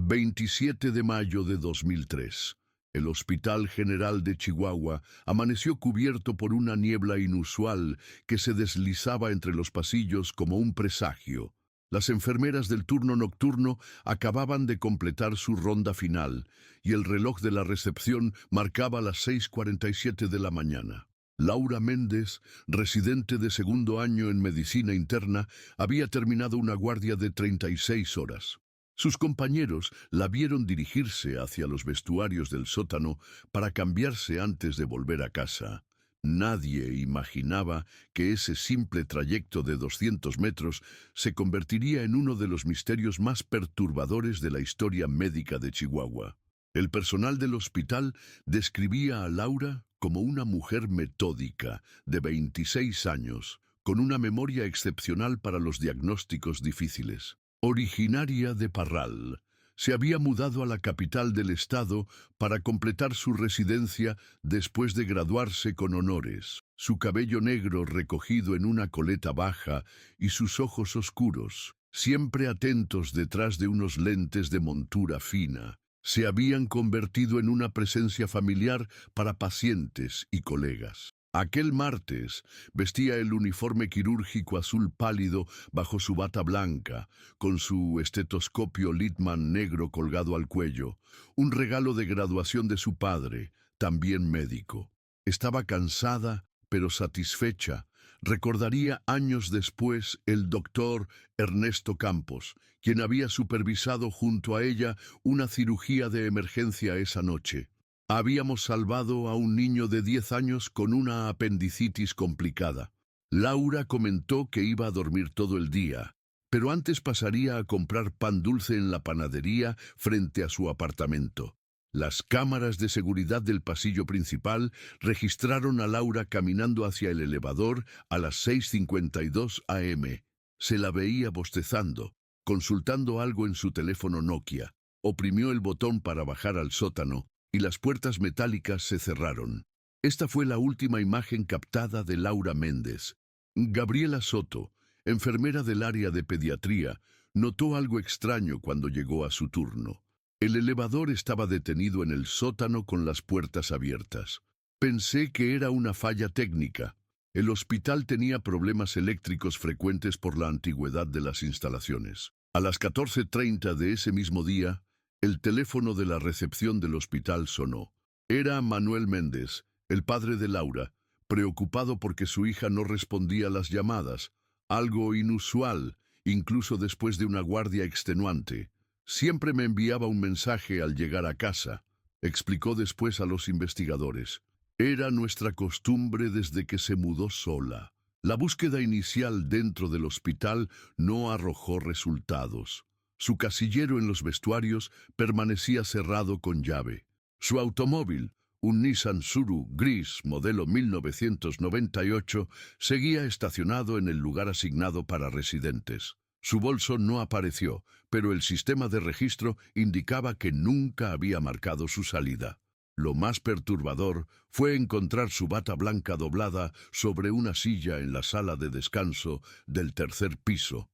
27 de mayo de 2003. El Hospital General de Chihuahua amaneció cubierto por una niebla inusual que se deslizaba entre los pasillos como un presagio. Las enfermeras del turno nocturno acababan de completar su ronda final y el reloj de la recepción marcaba las 6:47 de la mañana. Laura Méndez, residente de segundo año en medicina interna, había terminado una guardia de 36 horas. Sus compañeros la vieron dirigirse hacia los vestuarios del sótano para cambiarse antes de volver a casa. Nadie imaginaba que ese simple trayecto de 200 metros se convertiría en uno de los misterios más perturbadores de la historia médica de Chihuahua. El personal del hospital describía a Laura como una mujer metódica de 26 años, con una memoria excepcional para los diagnósticos difíciles. Originaria de Parral, se había mudado a la capital del estado para completar su residencia después de graduarse con honores. Su cabello negro recogido en una coleta baja y sus ojos oscuros, siempre atentos detrás de unos lentes de montura fina, se habían convertido en una presencia familiar para pacientes y colegas. Aquel martes vestía el uniforme quirúrgico azul pálido bajo su bata blanca, con su estetoscopio Littmann negro colgado al cuello, un regalo de graduación de su padre, también médico. Estaba cansada, pero satisfecha. Recordaría años después el doctor Ernesto Campos, quien había supervisado junto a ella una cirugía de emergencia esa noche. Habíamos salvado a un niño de 10 años con una apendicitis complicada. Laura comentó que iba a dormir todo el día, pero antes pasaría a comprar pan dulce en la panadería frente a su apartamento. Las cámaras de seguridad del pasillo principal registraron a Laura caminando hacia el elevador a las 6:52 am. Se la veía bostezando, consultando algo en su teléfono Nokia. Oprimió el botón para bajar al sótano y las puertas metálicas se cerraron. Esta fue la última imagen captada de Laura Méndez. Gabriela Soto, enfermera del área de pediatría, notó algo extraño cuando llegó a su turno. El elevador estaba detenido en el sótano con las puertas abiertas. Pensé que era una falla técnica. El hospital tenía problemas eléctricos frecuentes por la antigüedad de las instalaciones. A las 14:30 de ese mismo día, el teléfono de la recepción del hospital sonó. Era Manuel Méndez, el padre de Laura, preocupado porque su hija no respondía a las llamadas, algo inusual, incluso después de una guardia extenuante. Siempre me enviaba un mensaje al llegar a casa, explicó después a los investigadores. Era nuestra costumbre desde que se mudó sola. La búsqueda inicial dentro del hospital no arrojó resultados. Su casillero en los vestuarios permanecía cerrado con llave. Su automóvil, un Nissan Suru gris modelo 1998, seguía estacionado en el lugar asignado para residentes. Su bolso no apareció, pero el sistema de registro indicaba que nunca había marcado su salida. Lo más perturbador fue encontrar su bata blanca doblada sobre una silla en la sala de descanso del tercer piso,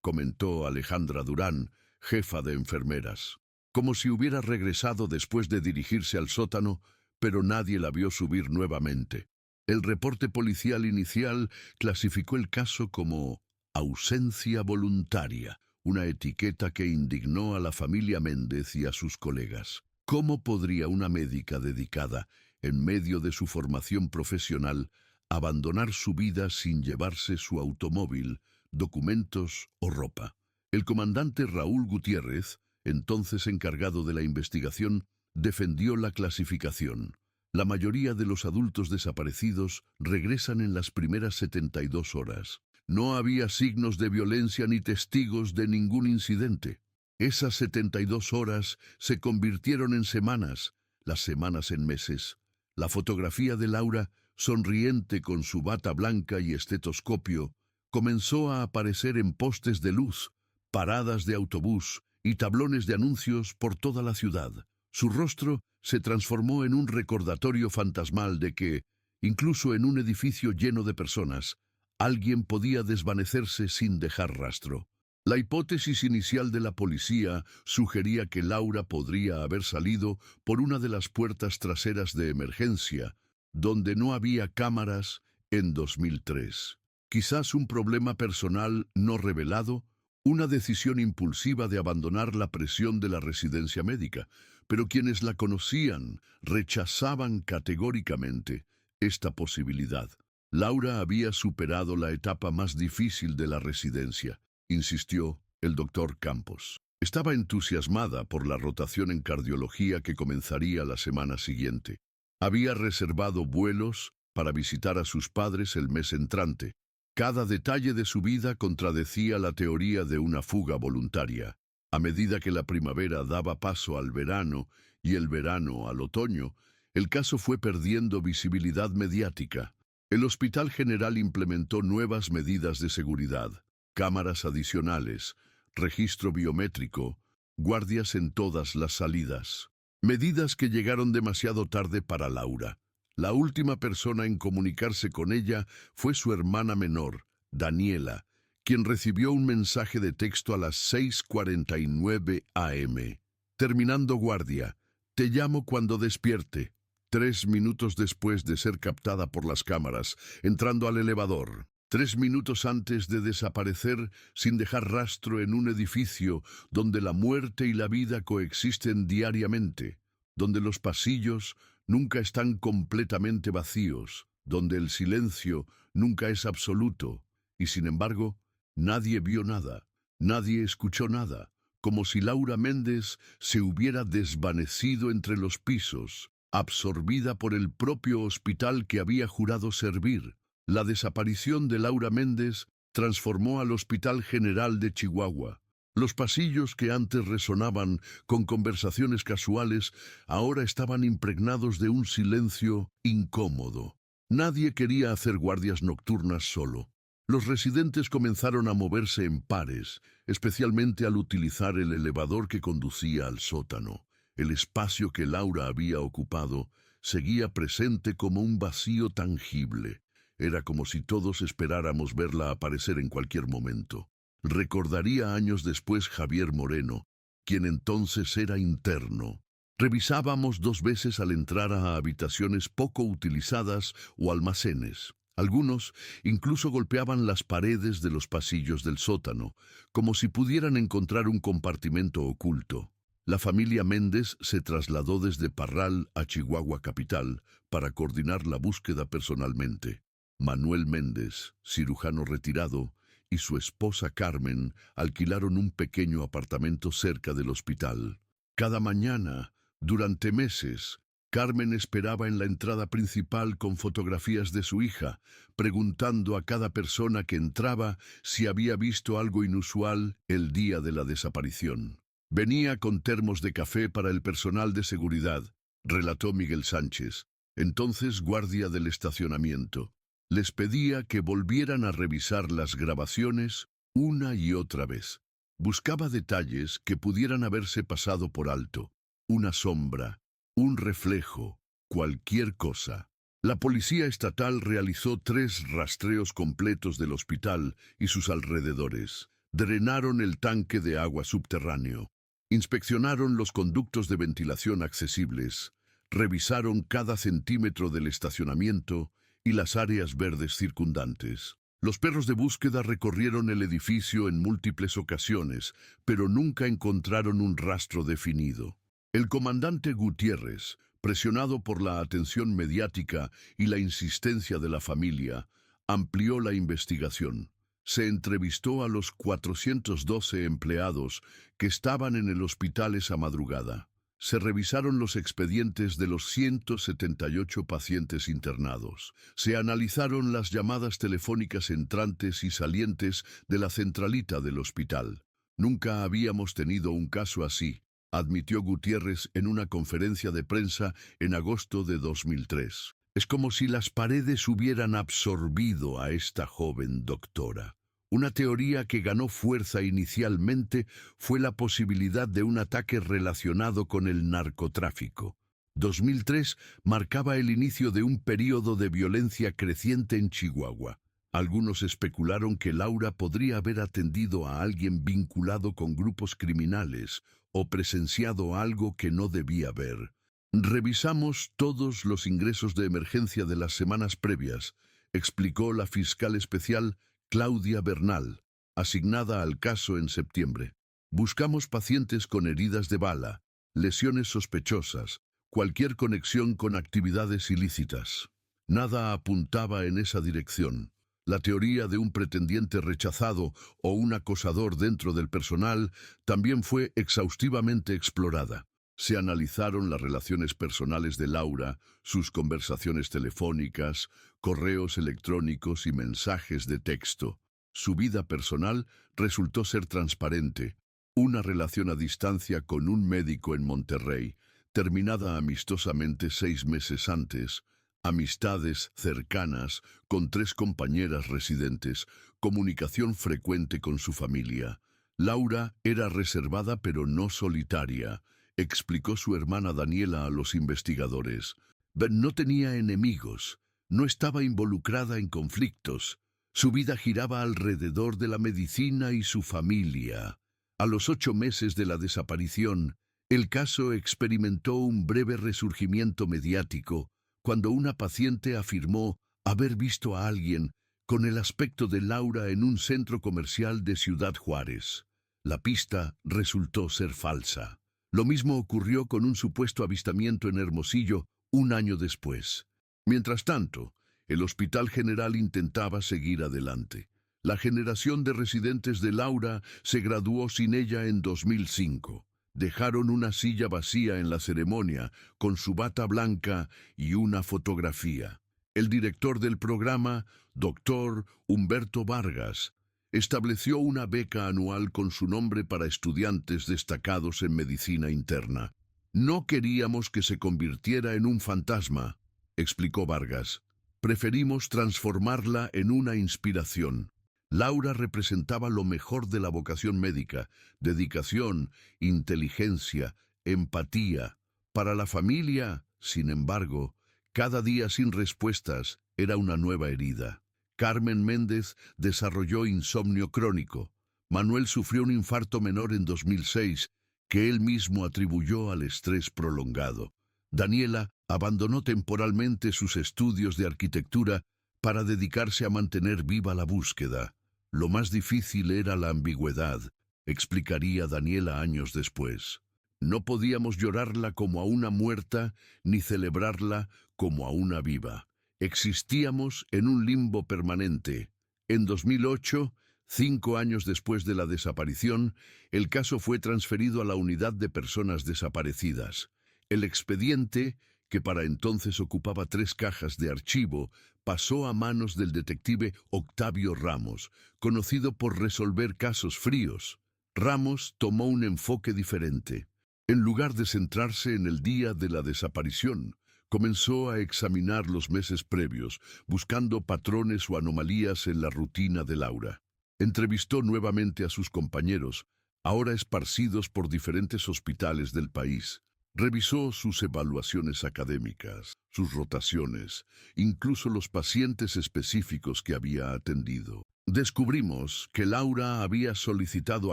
comentó Alejandra Durán, jefa de enfermeras. Como si hubiera regresado después de dirigirse al sótano, pero nadie la vio subir nuevamente. El reporte policial inicial clasificó el caso como ausencia voluntaria, una etiqueta que indignó a la familia Méndez y a sus colegas. ¿Cómo podría una médica dedicada, en medio de su formación profesional, abandonar su vida sin llevarse su automóvil, documentos o ropa? El comandante Raúl Gutiérrez, entonces encargado de la investigación, defendió la clasificación. La mayoría de los adultos desaparecidos regresan en las primeras 72 horas. No había signos de violencia ni testigos de ningún incidente. Esas 72 horas se convirtieron en semanas, las semanas en meses. La fotografía de Laura, sonriente con su bata blanca y estetoscopio, comenzó a aparecer en postes de luz, paradas de autobús y tablones de anuncios por toda la ciudad. Su rostro se transformó en un recordatorio fantasmal de que, incluso en un edificio lleno de personas, alguien podía desvanecerse sin dejar rastro. La hipótesis inicial de la policía sugería que Laura podría haber salido por una de las puertas traseras de emergencia, donde no había cámaras, en 2003. Quizás un problema personal no revelado, una decisión impulsiva de abandonar la presión de la residencia médica, pero quienes la conocían rechazaban categóricamente esta posibilidad. Laura había superado la etapa más difícil de la residencia, insistió el doctor Campos. Estaba entusiasmada por la rotación en cardiología que comenzaría la semana siguiente. Había reservado vuelos para visitar a sus padres el mes entrante. Cada detalle de su vida contradecía la teoría de una fuga voluntaria. A medida que la primavera daba paso al verano y el verano al otoño, el caso fue perdiendo visibilidad mediática. El Hospital General implementó nuevas medidas de seguridad, cámaras adicionales, registro biométrico, guardias en todas las salidas. Medidas que llegaron demasiado tarde para Laura. La última persona en comunicarse con ella fue su hermana menor, Daniela, quien recibió un mensaje de texto a las 6:49 am. Terminando guardia, te llamo cuando despierte. 3 minutos después de ser captada por las cámaras, entrando al elevador. 3 minutos antes de desaparecer sin dejar rastro en un edificio donde la muerte y la vida coexisten diariamente, donde los pasillos nunca están completamente vacíos, donde el silencio nunca es absoluto, y sin embargo, nadie vio nada, nadie escuchó nada, como si Laura Méndez se hubiera desvanecido entre los pisos, absorbida por el propio hospital que había jurado servir. La desaparición de Laura Méndez transformó al Hospital General de Chihuahua. Los pasillos que antes resonaban con conversaciones casuales ahora estaban impregnados de un silencio incómodo. Nadie quería hacer guardias nocturnas solo. Los residentes comenzaron a moverse en pares, especialmente al utilizar el elevador que conducía al sótano. El espacio que Laura había ocupado seguía presente como un vacío tangible. Era como si todos esperáramos verla aparecer en cualquier momento. Recordaría años después Javier Moreno, quien entonces era interno. Revisábamos 2 veces al entrar a habitaciones poco utilizadas o almacenes. Algunos incluso golpeaban las paredes de los pasillos del sótano, como si pudieran encontrar un compartimento oculto. La familia Méndez se trasladó desde Parral a Chihuahua capital para coordinar la búsqueda personalmente. Manuel Méndez, cirujano retirado, y su esposa Carmen alquilaron un pequeño apartamento cerca del hospital. Cada mañana, durante meses, Carmen esperaba en la entrada principal con fotografías de su hija, preguntando a cada persona que entraba si había visto algo inusual el día de la desaparición. Venía con termos de café para el personal de seguridad, relató Miguel Sánchez, entonces guardia del estacionamiento. Les pedía que volvieran a revisar las grabaciones una y otra vez. Buscaba detalles que pudieran haberse pasado por alto. Una sombra, un reflejo, cualquier cosa. La policía estatal realizó 3 rastreos completos del hospital y sus alrededores. Drenaron el tanque de agua subterráneo. Inspeccionaron los conductos de ventilación accesibles. Revisaron cada centímetro del estacionamiento y las áreas verdes circundantes. Los perros de búsqueda recorrieron el edificio en múltiples ocasiones, pero nunca encontraron un rastro definido. El comandante Gutiérrez, presionado por la atención mediática y la insistencia de la familia, amplió la investigación. Se entrevistó a los 412 empleados que estaban en el hospital esa madrugada. Se revisaron los expedientes de los 178 pacientes internados. Se analizaron las llamadas telefónicas entrantes y salientes de la centralita del hospital. Nunca habíamos tenido un caso así, admitió Gutiérrez en una conferencia de prensa en agosto de 2003. Es como si las paredes hubieran absorbido a esta joven doctora. Una teoría que ganó fuerza inicialmente fue la posibilidad de un ataque relacionado con el narcotráfico. 2003 marcaba el inicio de un período de violencia creciente en Chihuahua. Algunos especularon que Laura podría haber atendido a alguien vinculado con grupos criminales o presenciado algo que no debía ver. Revisamos todos los ingresos de emergencia de las semanas previas, explicó la fiscal especial Claudia Bernal, asignada al caso en septiembre. Buscamos pacientes con heridas de bala, lesiones sospechosas, cualquier conexión con actividades ilícitas. Nada apuntaba en esa dirección. La teoría de un pretendiente rechazado o un acosador dentro del personal también fue exhaustivamente explorada. Se analizaron las relaciones personales de Laura, sus conversaciones telefónicas, correos electrónicos y mensajes de texto. Su vida personal resultó ser transparente. Una relación a distancia con un médico en Monterrey, terminada amistosamente 6 meses antes, amistades cercanas con 3 compañeras residentes, comunicación frecuente con su familia. Laura era reservada pero no solitaria, explicó su hermana Daniela a los investigadores. No tenía enemigos, no estaba involucrada en conflictos. Su vida giraba alrededor de la medicina y su familia. A los 8 meses de la desaparición, el caso experimentó un breve resurgimiento mediático cuando una paciente afirmó haber visto a alguien con el aspecto de Laura en un centro comercial de Ciudad Juárez. La pista resultó ser falsa. Lo mismo ocurrió con un supuesto avistamiento en Hermosillo un año después. Mientras tanto, el Hospital General intentaba seguir adelante. La generación de residentes de Laura se graduó sin ella en 2005. Dejaron una silla vacía en la ceremonia, con su bata blanca y una fotografía. El director del programa, Dr. Humberto Vargas, estableció una beca anual con su nombre para estudiantes destacados en medicina interna. No queríamos que se convirtiera en un fantasma, explicó Vargas. Preferimos transformarla en una inspiración. Laura representaba lo mejor de la vocación médica: dedicación, inteligencia, empatía. Para la familia, sin embargo, cada día sin respuestas era una nueva herida. Carmen Méndez desarrolló insomnio crónico. Manuel sufrió un infarto menor en 2006, que él mismo atribuyó al estrés prolongado. Daniela abandonó temporalmente sus estudios de arquitectura para dedicarse a mantener viva la búsqueda. Lo más difícil era la ambigüedad, explicaría Daniela años después. No podíamos llorarla como a una muerta, ni celebrarla como a una viva. Existíamos en un limbo permanente. En 2008, 5 años después de la desaparición, el caso fue transferido a la Unidad de Personas Desaparecidas. El expediente, que para entonces ocupaba 3 cajas de archivo, pasó a manos del detective Octavio Ramos, conocido por resolver casos fríos. Ramos tomó un enfoque diferente. En lugar de centrarse en el día de la desaparición, comenzó a examinar los meses previos, buscando patrones o anomalías en la rutina de Laura. Entrevistó nuevamente a sus compañeros, ahora esparcidos por diferentes hospitales del país. Revisó sus evaluaciones académicas, sus rotaciones, incluso los pacientes específicos que había atendido. Descubrimos que Laura había solicitado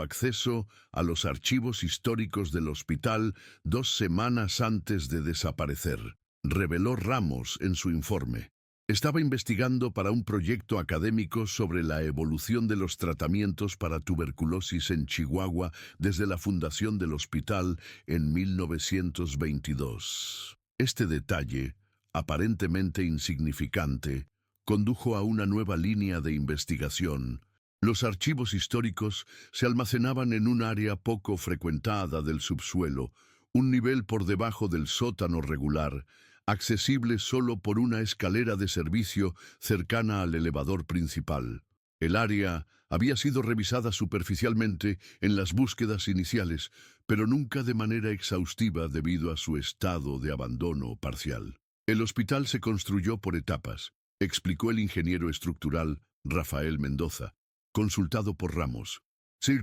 acceso a los archivos históricos del hospital 2 semanas antes de desaparecer, reveló Ramos en su informe. Estaba investigando para un proyecto académico sobre la evolución de los tratamientos para tuberculosis en Chihuahua desde la fundación del hospital en 1922. Este detalle, aparentemente insignificante, condujo a una nueva línea de investigación. Los archivos históricos se almacenaban en un área poco frecuentada del subsuelo, un nivel por debajo del sótano regular, accesible solo por una escalera de servicio cercana al elevador principal. El área había sido revisada superficialmente en las búsquedas iniciales, pero nunca de manera exhaustiva debido a su estado de abandono parcial. El hospital se construyó por etapas, explicó el ingeniero estructural Rafael Mendoza, consultado por Ramos.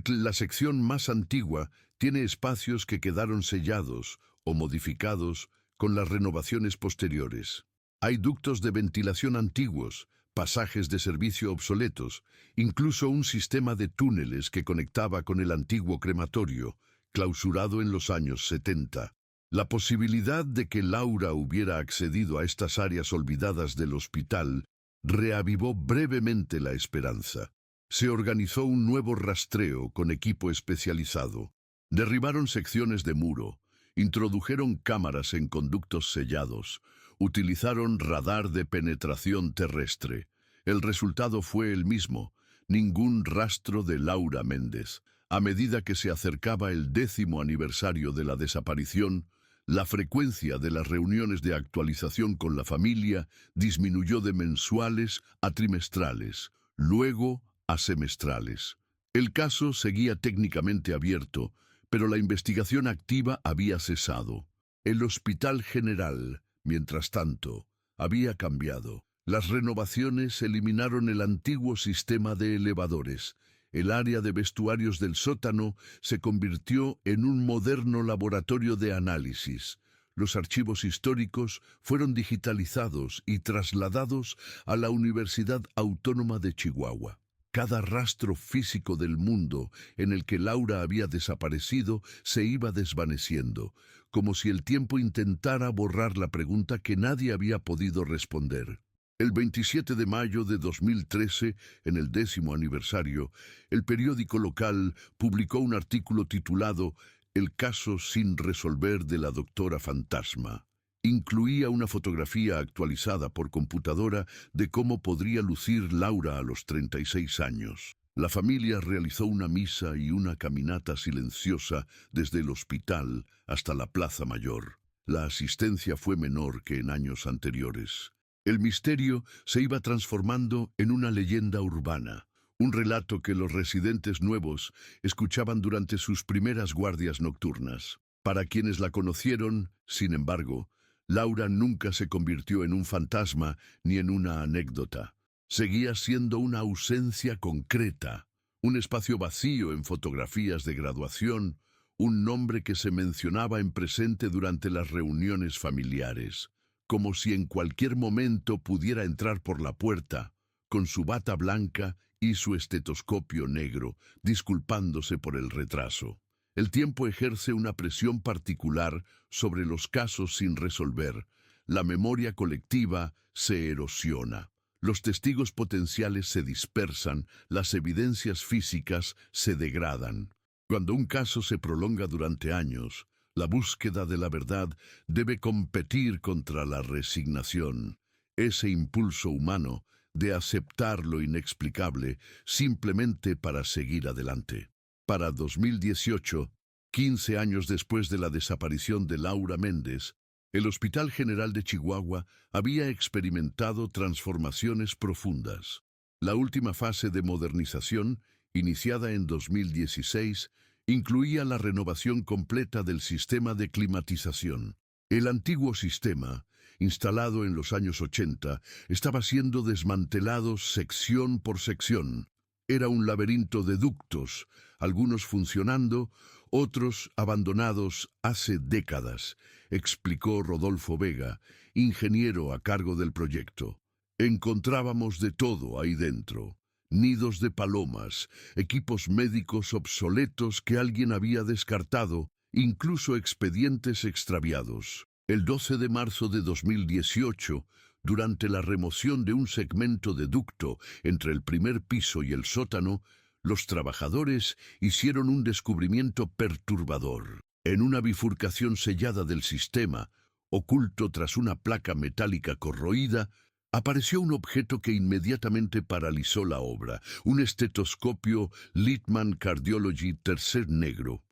La sección más antigua tiene espacios que quedaron sellados o modificados con las renovaciones posteriores. Hay ductos de ventilación antiguos, pasajes de servicio obsoletos, incluso un sistema de túneles que conectaba con el antiguo crematorio, clausurado en los años 70. La posibilidad de que Laura hubiera accedido a estas áreas olvidadas del hospital reavivó brevemente la esperanza. Se organizó un nuevo rastreo con equipo especializado. Derribaron secciones de muro, introdujeron cámaras en conductos sellados, utilizaron radar de penetración terrestre. El resultado fue el mismo: ningún rastro de Laura Méndez. A medida que se acercaba el 10º aniversario de la desaparición, la frecuencia de las reuniones de actualización con la familia disminuyó de mensuales a trimestrales, luego a semestrales. El caso seguía técnicamente abierto, pero la investigación activa había cesado. El Hospital General, mientras tanto, había cambiado. Las renovaciones eliminaron el antiguo sistema de elevadores. El área de vestuarios del sótano se convirtió en un moderno laboratorio de análisis. Los archivos históricos fueron digitalizados y trasladados a la Universidad Autónoma de Chihuahua. Cada rastro físico del mundo en el que Laura había desaparecido se iba desvaneciendo, como si el tiempo intentara borrar la pregunta que nadie había podido responder. El 27 de mayo de 2013, en el 10º aniversario, el periódico local publicó un artículo titulado "El caso sin resolver de la doctora fantasma". Incluía una fotografía actualizada por computadora de cómo podría lucir Laura a los 36 años. La familia realizó una misa y una caminata silenciosa desde el hospital hasta la Plaza Mayor. La asistencia fue menor que en años anteriores. El misterio se iba transformando en una leyenda urbana, un relato que los residentes nuevos escuchaban durante sus primeras guardias nocturnas. Para quienes la conocieron, sin embargo, Laura nunca se convirtió en un fantasma ni en una anécdota. Seguía siendo una ausencia concreta, un espacio vacío en fotografías de graduación, un nombre que se mencionaba en presente durante las reuniones familiares, como si en cualquier momento pudiera entrar por la puerta, con su bata blanca y su estetoscopio negro, disculpándose por el retraso. El tiempo ejerce una presión particular sobre los casos sin resolver. La memoria colectiva se erosiona. Los testigos potenciales se dispersan, las evidencias físicas se degradan. Cuando un caso se prolonga durante años, la búsqueda de la verdad debe competir contra la resignación, ese impulso humano de aceptar lo inexplicable simplemente para seguir adelante. Para 2018, 15 años después de la desaparición de Laura Méndez, el Hospital General de Chihuahua había experimentado transformaciones profundas. La última fase de modernización, iniciada en 2016, incluía la renovación completa del sistema de climatización. El antiguo sistema, instalado en los años 80, estaba siendo desmantelado sección por sección. Era un laberinto de ductos, algunos funcionando, otros abandonados hace décadas, explicó Rodolfo Vega, ingeniero a cargo del proyecto. Encontrábamos de todo ahí dentro: nidos de palomas, equipos médicos obsoletos que alguien había descartado, incluso expedientes extraviados. El 12 de marzo de 2018, durante la remoción de un segmento de ducto entre el primer piso y el sótano, los trabajadores hicieron un descubrimiento perturbador. En una bifurcación sellada del sistema, oculto tras una placa metálica corroída, apareció un objeto que inmediatamente paralizó la obra: un estetoscopio Littmann Cardiology tercer negro.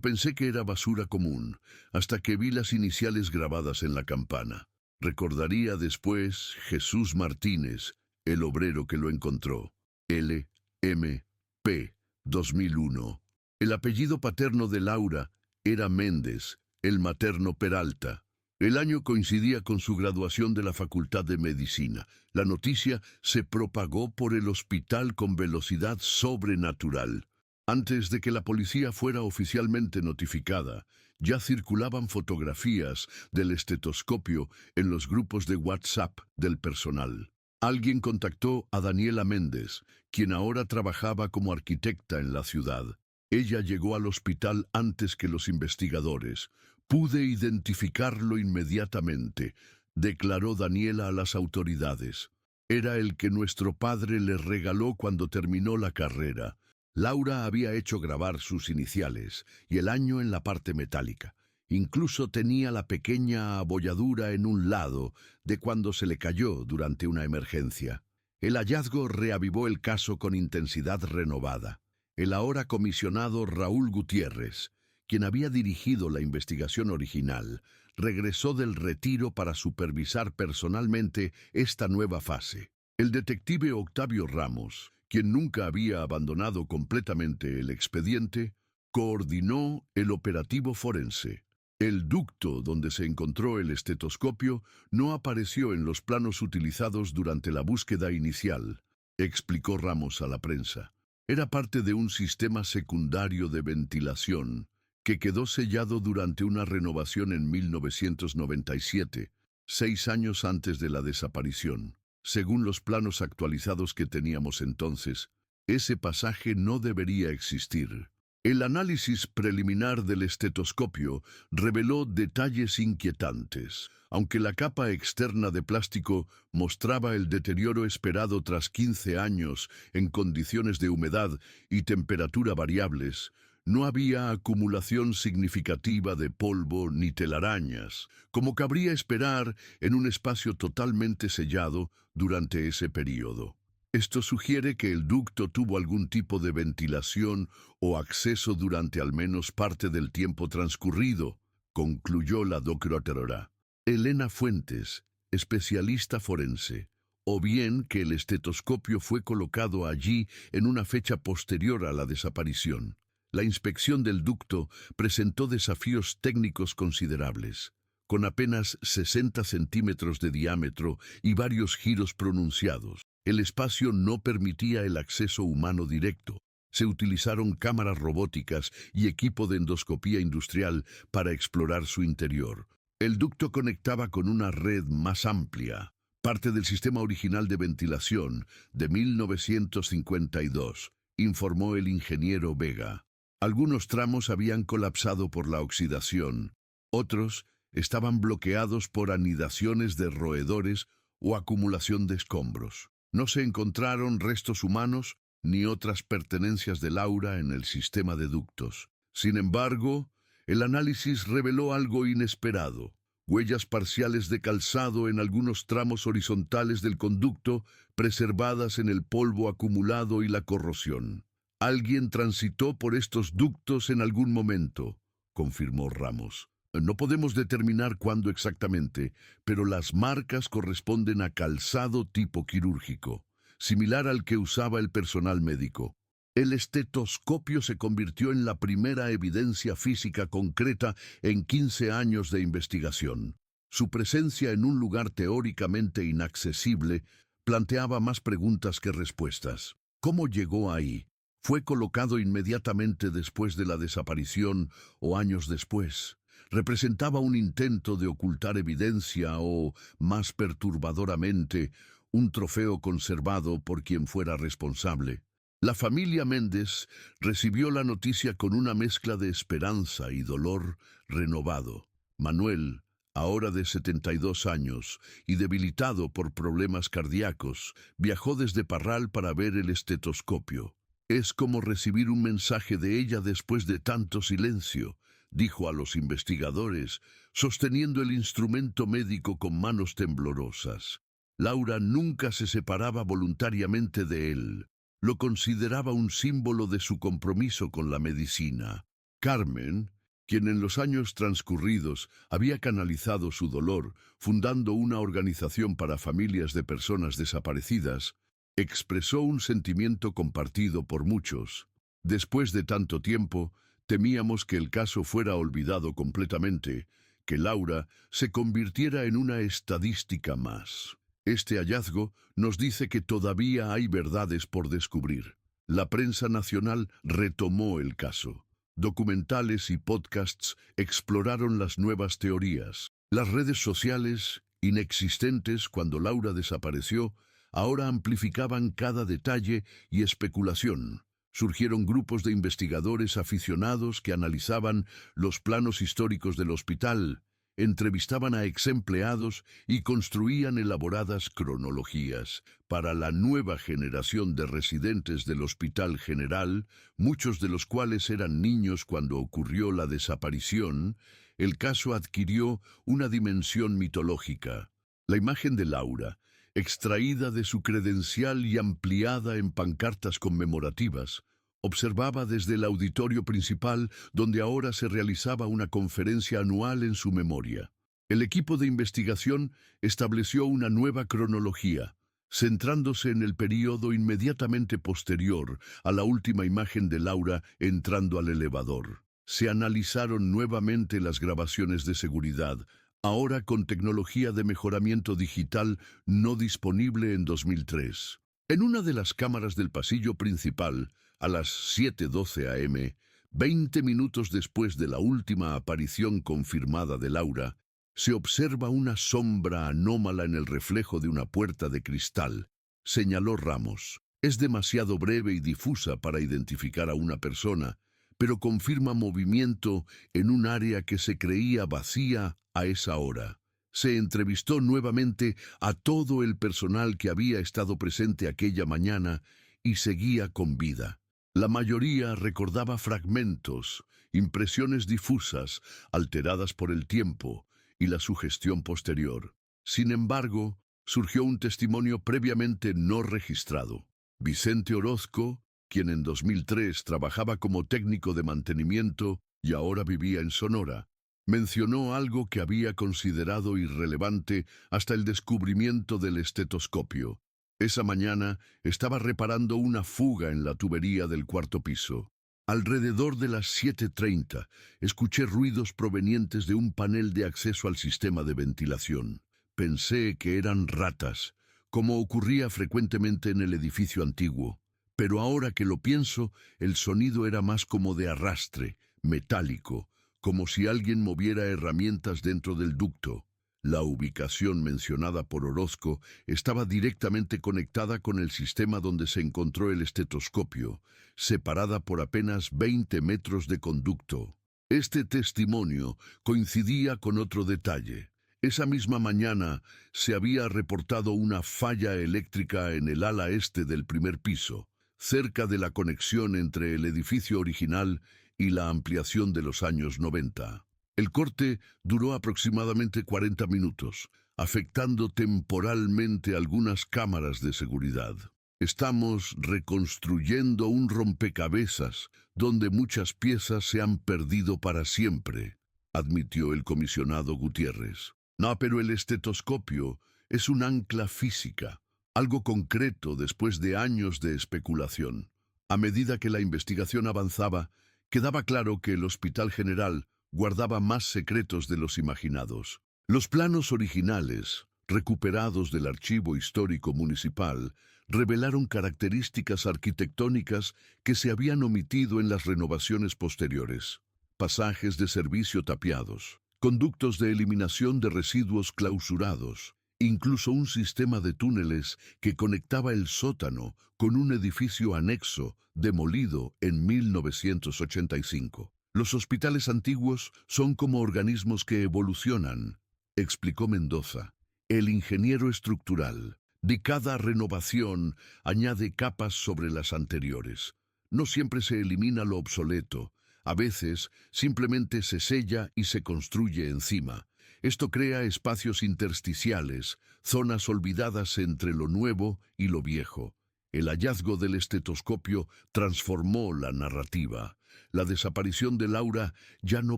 Pensé que era basura común, hasta que vi las iniciales grabadas en la campana. Recordaría después Jesús Martínez, el obrero que lo encontró. L.M.P. 2001. El apellido paterno de Laura era Méndez, el materno Peralta. El año coincidía con su graduación de la Facultad de Medicina. La noticia se propagó por el hospital con velocidad sobrenatural. Antes de que la policía fuera oficialmente notificada, ya circulaban fotografías del estetoscopio en los grupos de WhatsApp del personal. Alguien contactó a Daniela Méndez, quien ahora trabajaba como arquitecta en la ciudad. Ella llegó al hospital antes que los investigadores. Pude identificarlo inmediatamente, declaró Daniela a las autoridades. Era el que nuestro padre le regaló cuando terminó la carrera. Laura había hecho grabar sus iniciales y el año en la parte metálica. Incluso tenía la pequeña abolladura en un lado de cuando se le cayó durante una emergencia. El hallazgo reavivó el caso con intensidad renovada. El ahora comisionado Raúl Gutiérrez, quien había dirigido la investigación original, regresó del retiro para supervisar personalmente esta nueva fase. El detective Octavio Ramos, quien nunca había abandonado completamente el expediente, coordinó el operativo forense. El ducto donde se encontró el estetoscopio no apareció en los planos utilizados durante la búsqueda inicial, explicó Ramos a la prensa. Era parte de un sistema secundario de ventilación que quedó sellado durante una renovación en 1997, 6 años antes de la desaparición. Según los planos actualizados que teníamos entonces, ese pasaje no debería existir. El análisis preliminar del estetoscopio reveló detalles inquietantes. Aunque la capa externa de plástico mostraba el deterioro esperado tras 15 años en condiciones de humedad y temperatura variables, no había acumulación significativa de polvo ni telarañas, como cabría esperar en un espacio totalmente sellado durante ese período. Esto sugiere que el ducto tuvo algún tipo de ventilación o acceso durante al menos parte del tiempo transcurrido, concluyó la doctora Elena Fuentes, especialista forense, o bien que el estetoscopio fue colocado allí en una fecha posterior a la desaparición. La inspección del ducto presentó desafíos técnicos considerables. Con apenas 60 centímetros de diámetro y varios giros pronunciados, el espacio no permitía el acceso humano directo. Se utilizaron cámaras robóticas y equipo de endoscopía industrial para explorar su interior. El ducto conectaba con una red más amplia, parte del sistema original de ventilación de 1952, informó el ingeniero Vega. Algunos tramos habían colapsado por la oxidación, otros estaban bloqueados por anidaciones de roedores o acumulación de escombros. No se encontraron restos humanos ni otras pertenencias de Laura en el sistema de ductos. Sin embargo, el análisis reveló algo inesperado: huellas parciales de calzado en algunos tramos horizontales del conducto, preservadas en el polvo acumulado y la corrosión. Alguien transitó por estos ductos en algún momento, confirmó Ramos. No podemos determinar cuándo exactamente, pero las marcas corresponden a calzado tipo quirúrgico, similar al que usaba el personal médico. El estetoscopio se convirtió en la primera evidencia física concreta en 15 años de investigación. Su presencia en un lugar teóricamente inaccesible planteaba más preguntas que respuestas. ¿Cómo llegó ahí? ¿Fue colocado inmediatamente después de la desaparición o años después? ¿Representaba un intento de ocultar evidencia o, más perturbadoramente, un trofeo conservado por quien fuera responsable? La familia Méndez recibió la noticia con una mezcla de esperanza y dolor renovado. Manuel, ahora de 72 años y debilitado por problemas cardíacos, viajó desde Parral para ver el estetoscopio. Es como recibir un mensaje de ella después de tanto silencio, dijo a los investigadores, sosteniendo el instrumento médico con manos temblorosas. Laura nunca se separaba voluntariamente de él. Lo consideraba un símbolo de su compromiso con la medicina. Carmen, quien en los años transcurridos había canalizado su dolor, fundando una organización para familias de personas desaparecidas, expresó un sentimiento compartido por muchos. Después de tanto tiempo, temíamos que el caso fuera olvidado completamente, que Laura se convirtiera en una estadística más. Este hallazgo nos dice que todavía hay verdades por descubrir. La prensa nacional retomó el caso. Documentales y podcasts exploraron las nuevas teorías. Las redes sociales, inexistentes cuando Laura desapareció, ahora amplificaban cada detalle y especulación. Surgieron grupos de investigadores aficionados que analizaban los planos históricos del hospital, entrevistaban a ex-empleados y construían elaboradas cronologías. Para la nueva generación de residentes del Hospital General, muchos de los cuales eran niños cuando ocurrió la desaparición, el caso adquirió una dimensión mitológica. La imagen de Laura, extraída de su credencial y ampliada en pancartas conmemorativas, observaba desde el auditorio principal, donde ahora se realizaba una conferencia anual en su memoria. El equipo de investigación estableció una nueva cronología, centrándose en el período inmediatamente posterior a la última imagen de Laura entrando al elevador. Se analizaron nuevamente las grabaciones de seguridad, ahora con tecnología de mejoramiento digital no disponible en 2003. En una de las cámaras del pasillo principal, a las 7:12 am, 20 minutos después de la última aparición confirmada de Laura, se observa una sombra anómala en el reflejo de una puerta de cristal, señaló Ramos. Es demasiado breve y difusa para identificar a una persona, pero confirma movimiento en un área que se creía vacía a esa hora. Se entrevistó nuevamente a todo el personal que había estado presente aquella mañana y seguía con vida. La mayoría recordaba fragmentos, impresiones difusas, alteradas por el tiempo y la sugestión posterior. Sin embargo, surgió un testimonio previamente no registrado. Vicente Orozco, quien en 2003 trabajaba como técnico de mantenimiento y ahora vivía en Sonora, mencionó algo que había considerado irrelevante hasta el descubrimiento del estetoscopio. Esa mañana estaba reparando una fuga en la tubería del cuarto piso. Alrededor de las 7:30, escuché ruidos provenientes de un panel de acceso al sistema de ventilación. Pensé que eran ratas, como ocurría frecuentemente en el edificio antiguo. Pero ahora que lo pienso, el sonido era más como de arrastre, metálico, como si alguien moviera herramientas dentro del ducto. La ubicación mencionada por Orozco estaba directamente conectada con el sistema donde se encontró el estetoscopio, separada por apenas 20 metros de conducto. Este testimonio coincidía con otro detalle. Esa misma mañana se había reportado una falla eléctrica en el ala este del primer piso, cerca de la conexión entre el edificio original y la ampliación de los años 90. El corte duró aproximadamente 40 minutos, afectando temporalmente algunas cámaras de seguridad. Estamos reconstruyendo un rompecabezas donde muchas piezas se han perdido para siempre, admitió el comisionado Gutiérrez. No, pero el estetoscopio es un ancla física, algo concreto después de años de especulación. A medida que la investigación avanzaba, quedaba claro que el Hospital General guardaba más secretos de los imaginados. Los planos originales, recuperados del Archivo Histórico Municipal, revelaron características arquitectónicas que se habían omitido en las renovaciones posteriores. Pasajes de servicio tapiados, conductos de eliminación de residuos clausurados, incluso un sistema de túneles que conectaba el sótano con un edificio anexo demolido en 1985. Los hospitales antiguos son como organismos que evolucionan, explicó Mendoza. El ingeniero estructural de cada renovación añade capas sobre las anteriores. No siempre se elimina lo obsoleto, a veces simplemente se sella y se construye encima. Esto crea espacios intersticiales, zonas olvidadas entre lo nuevo y lo viejo. El hallazgo del estetoscopio transformó la narrativa. La desaparición de Laura ya no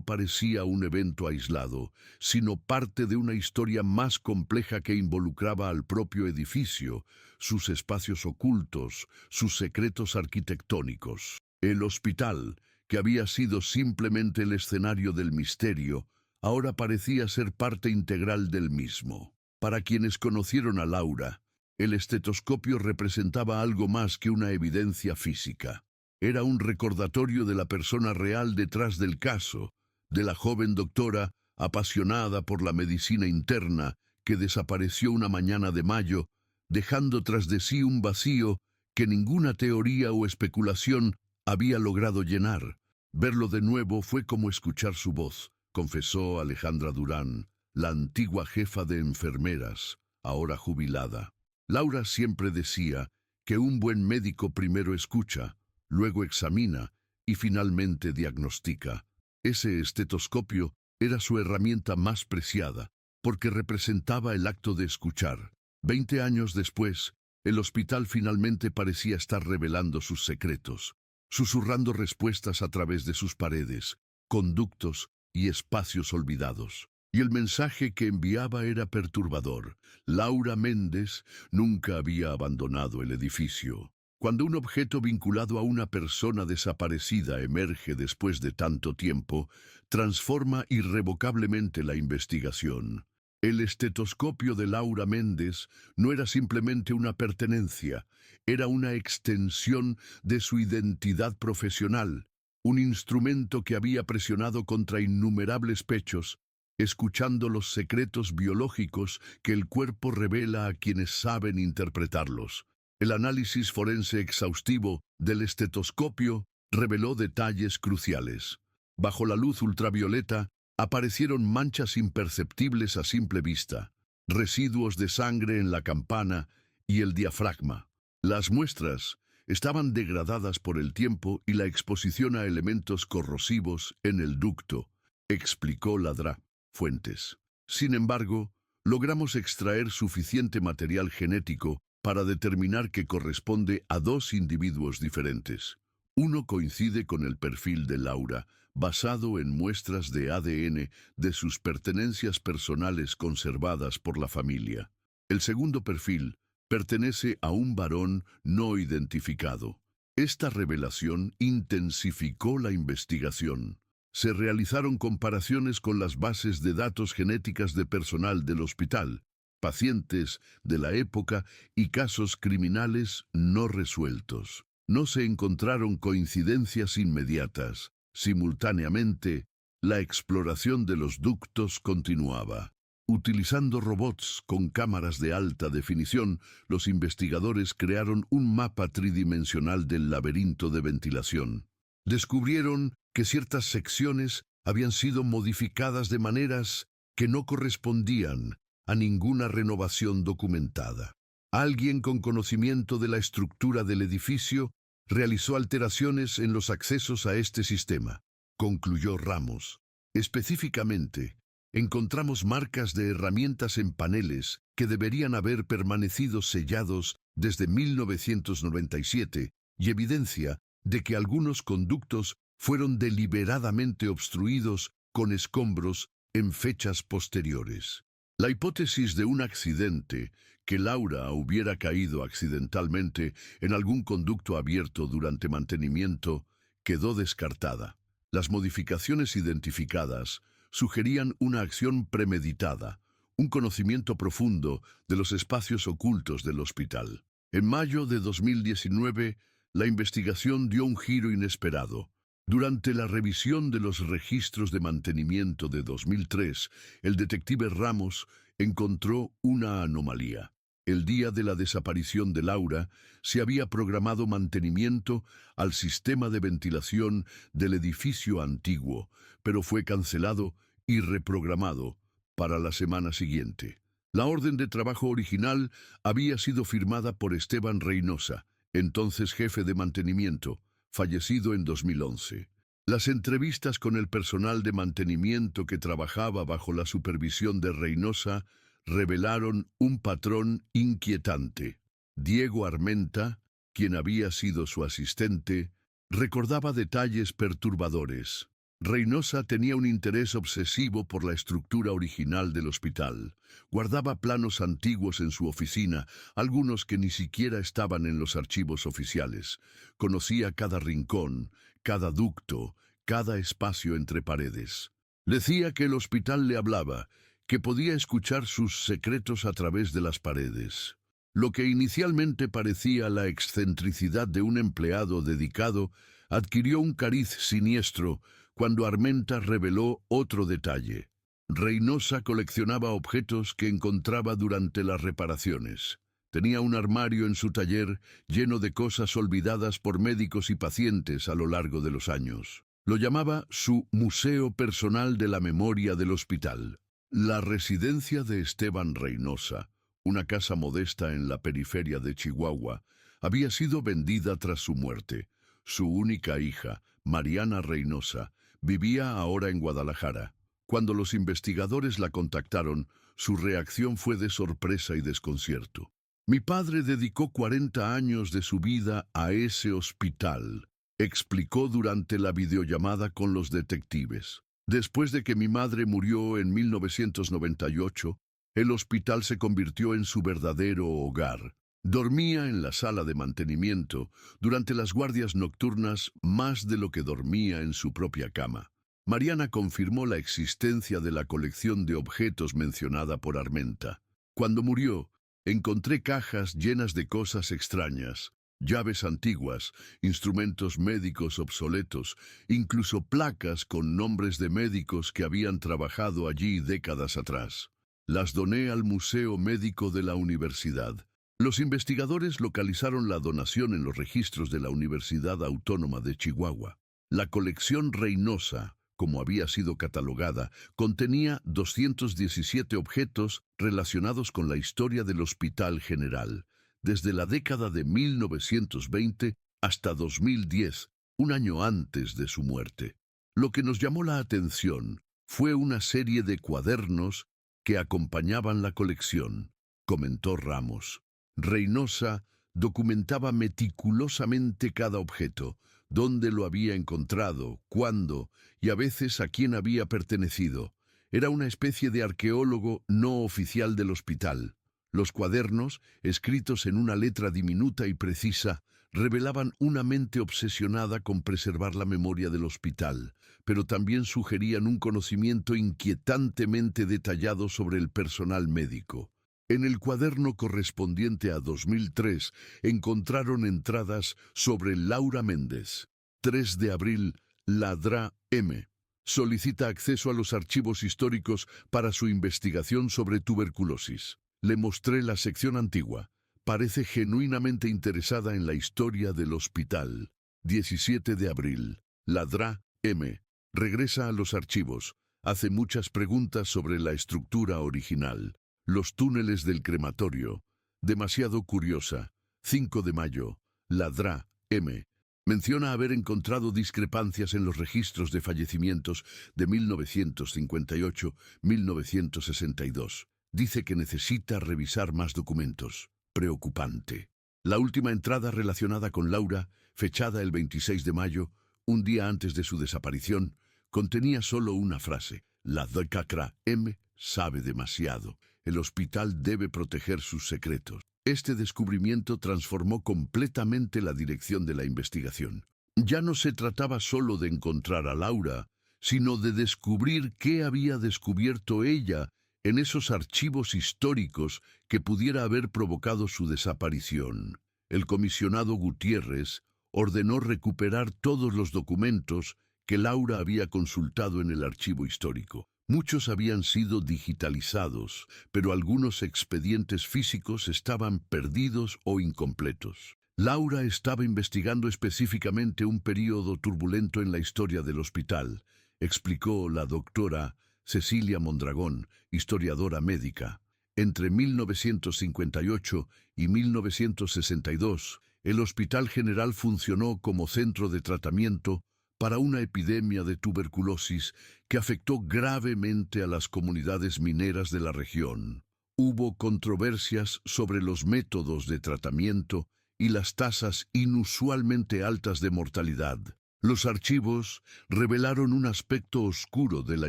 parecía un evento aislado, sino parte de una historia más compleja que involucraba al propio edificio, sus espacios ocultos, sus secretos arquitectónicos. El hospital, que había sido simplemente el escenario del misterio, ahora parecía ser parte integral del mismo. Para quienes conocieron a Laura, el estetoscopio representaba algo más que una evidencia física. Era un recordatorio de la persona real detrás del caso, de la joven doctora apasionada por la medicina interna que desapareció una mañana de mayo dejando tras de sí un vacío que ninguna teoría o especulación había logrado llenar. Verlo de nuevo fue como escuchar su voz, confesó Alejandra Durán, la antigua jefa de enfermeras, ahora jubilada. Laura siempre decía que un buen médico primero escucha, luego examina y finalmente diagnostica. Ese estetoscopio era su herramienta más preciada, porque representaba el acto de escuchar. 20 años después, el hospital finalmente parecía estar revelando sus secretos, susurrando respuestas a través de sus paredes, conductos y espacios olvidados. Y el mensaje que enviaba era perturbador. Laura Méndez nunca había abandonado el edificio. Cuando un objeto vinculado a una persona desaparecida emerge después de tanto tiempo, transforma irrevocablemente la investigación. El estetoscopio de Laura Méndez no era simplemente una pertenencia, era una extensión de su identidad profesional, un instrumento que había presionado contra innumerables pechos, escuchando los secretos biológicos que el cuerpo revela a quienes saben interpretarlos. El análisis forense exhaustivo del estetoscopio reveló detalles cruciales. Bajo la luz ultravioleta aparecieron manchas imperceptibles a simple vista, residuos de sangre en la campana y el diafragma. Las muestras estaban degradadas por el tiempo y la exposición a elementos corrosivos en el ducto, explicó Ladrá Fuentes. Sin embargo, logramos extraer suficiente material genético para determinar que corresponde a dos individuos diferentes. Uno coincide con el perfil de Laura, basado en muestras de ADN de sus pertenencias personales conservadas por la familia. El segundo perfil pertenece a un varón no identificado. Esta revelación intensificó la investigación. Se realizaron comparaciones con las bases de datos genéticas de personal del hospital, pacientes de la época y casos criminales no resueltos. No se encontraron coincidencias inmediatas. Simultáneamente, la exploración de los ductos continuaba. Utilizando robots con cámaras de alta definición, los investigadores crearon un mapa tridimensional del laberinto de ventilación. Descubrieron que ciertas secciones habían sido modificadas de maneras que no correspondían a ninguna renovación documentada. Alguien con conocimiento de la estructura del edificio realizó alteraciones en los accesos a este sistema, concluyó Ramos. Específicamente, encontramos marcas de herramientas en paneles que deberían haber permanecido sellados desde 1997 y evidencia de que algunos conductos fueron deliberadamente obstruidos con escombros en fechas posteriores. La hipótesis de un accidente, que Laura hubiera caído accidentalmente en algún conducto abierto durante mantenimiento, quedó descartada. Las modificaciones identificadas sugerían una acción premeditada, un conocimiento profundo de los espacios ocultos del hospital. En mayo de 2019, la investigación dio un giro inesperado. Durante la revisión de los registros de mantenimiento de 2003, el detective Ramos encontró una anomalía. El día de la desaparición de Laura, se había programado mantenimiento al sistema de ventilación del edificio antiguo, pero fue cancelado y reprogramado para la semana siguiente. La orden de trabajo original había sido firmada por Esteban Reynosa, entonces jefe de mantenimiento, fallecido en 2011. Las entrevistas con el personal de mantenimiento que trabajaba bajo la supervisión de Reynosa revelaron un patrón inquietante. Diego Armenta, quien había sido su asistente, recordaba detalles perturbadores. Reynosa tenía un interés obsesivo por la estructura original del hospital. Guardaba planos antiguos en su oficina, algunos que ni siquiera estaban en los archivos oficiales. Conocía cada rincón, cada ducto, cada espacio entre paredes. Decía que el hospital le hablaba, que podía escuchar sus secretos a través de las paredes. Lo que inicialmente parecía la excentricidad de un empleado dedicado, adquirió un cariz siniestro cuando Armenta reveló otro detalle. Reynosa coleccionaba objetos que encontraba durante las reparaciones. Tenía un armario en su taller lleno de cosas olvidadas por médicos y pacientes a lo largo de los años. Lo llamaba su Museo Personal de la Memoria del Hospital. La residencia de Esteban Reynosa, una casa modesta en la periferia de Chihuahua, había sido vendida tras su muerte. Su única hija, Mariana Reynosa, vivía ahora en Guadalajara. Cuando los investigadores la contactaron, su reacción fue de sorpresa y desconcierto. Mi padre dedicó 40 años de su vida a ese hospital, explicó durante la videollamada con los detectives. Después de que mi madre murió en 1998, el hospital se convirtió en su verdadero hogar. Dormía en la sala de mantenimiento durante las guardias nocturnas más de lo que dormía en su propia cama. Mariana confirmó la existencia de la colección de objetos mencionada por Armenta. Cuando murió, encontré cajas llenas de cosas extrañas, llaves antiguas, instrumentos médicos obsoletos, incluso placas con nombres de médicos que habían trabajado allí décadas atrás. Las doné al Museo Médico de la Universidad. Los investigadores localizaron la donación en los registros de la Universidad Autónoma de Chihuahua. La colección Reynosa, como había sido catalogada, contenía 217 objetos relacionados con la historia del Hospital General, desde la década de 1920 hasta 2010, un año antes de su muerte. Lo que nos llamó la atención fue una serie de cuadernos que acompañaban la colección, comentó Ramos. Reynosa documentaba meticulosamente cada objeto, dónde lo había encontrado, cuándo y a veces a quién había pertenecido. Era una especie de arqueólogo no oficial del hospital. Los cuadernos, escritos en una letra diminuta y precisa, revelaban una mente obsesionada con preservar la memoria del hospital, pero también sugerían un conocimiento inquietantemente detallado sobre el personal médico. En el cuaderno correspondiente a 2003 encontraron entradas sobre Laura Méndez. 3 de abril, Ladra M. Solicita acceso a los archivos históricos para su investigación sobre tuberculosis. Le mostré la sección antigua. Parece genuinamente interesada en la historia del hospital. 17 de abril, Ladra M. Regresa a los archivos. Hace muchas preguntas sobre la estructura original. Los túneles del crematorio. Demasiado curiosa. 5 de mayo. Ladra M. Menciona haber encontrado discrepancias en los registros de fallecimientos de 1958-1962. Dice que necesita revisar más documentos. Preocupante. La última entrada relacionada con Laura, fechada el 26 de mayo, un día antes de su desaparición, contenía solo una frase. La Dra M sabe demasiado. El hospital debe proteger sus secretos. Este descubrimiento transformó completamente la dirección de la investigación. Ya no se trataba solo de encontrar a Laura, sino de descubrir qué había descubierto ella en esos archivos históricos que pudiera haber provocado su desaparición. El comisionado Gutiérrez ordenó recuperar todos los documentos que Laura había consultado en el archivo histórico. Muchos habían sido digitalizados, pero algunos expedientes físicos estaban perdidos o incompletos. Laura estaba investigando específicamente un período turbulento en la historia del hospital, explicó la doctora Cecilia Mondragón, historiadora médica. Entre 1958 y 1962, el Hospital General funcionó como centro de tratamiento para una epidemia de tuberculosis que afectó gravemente a las comunidades mineras de la región. Hubo controversias sobre los métodos de tratamiento y las tasas inusualmente altas de mortalidad. Los archivos revelaron un aspecto oscuro de la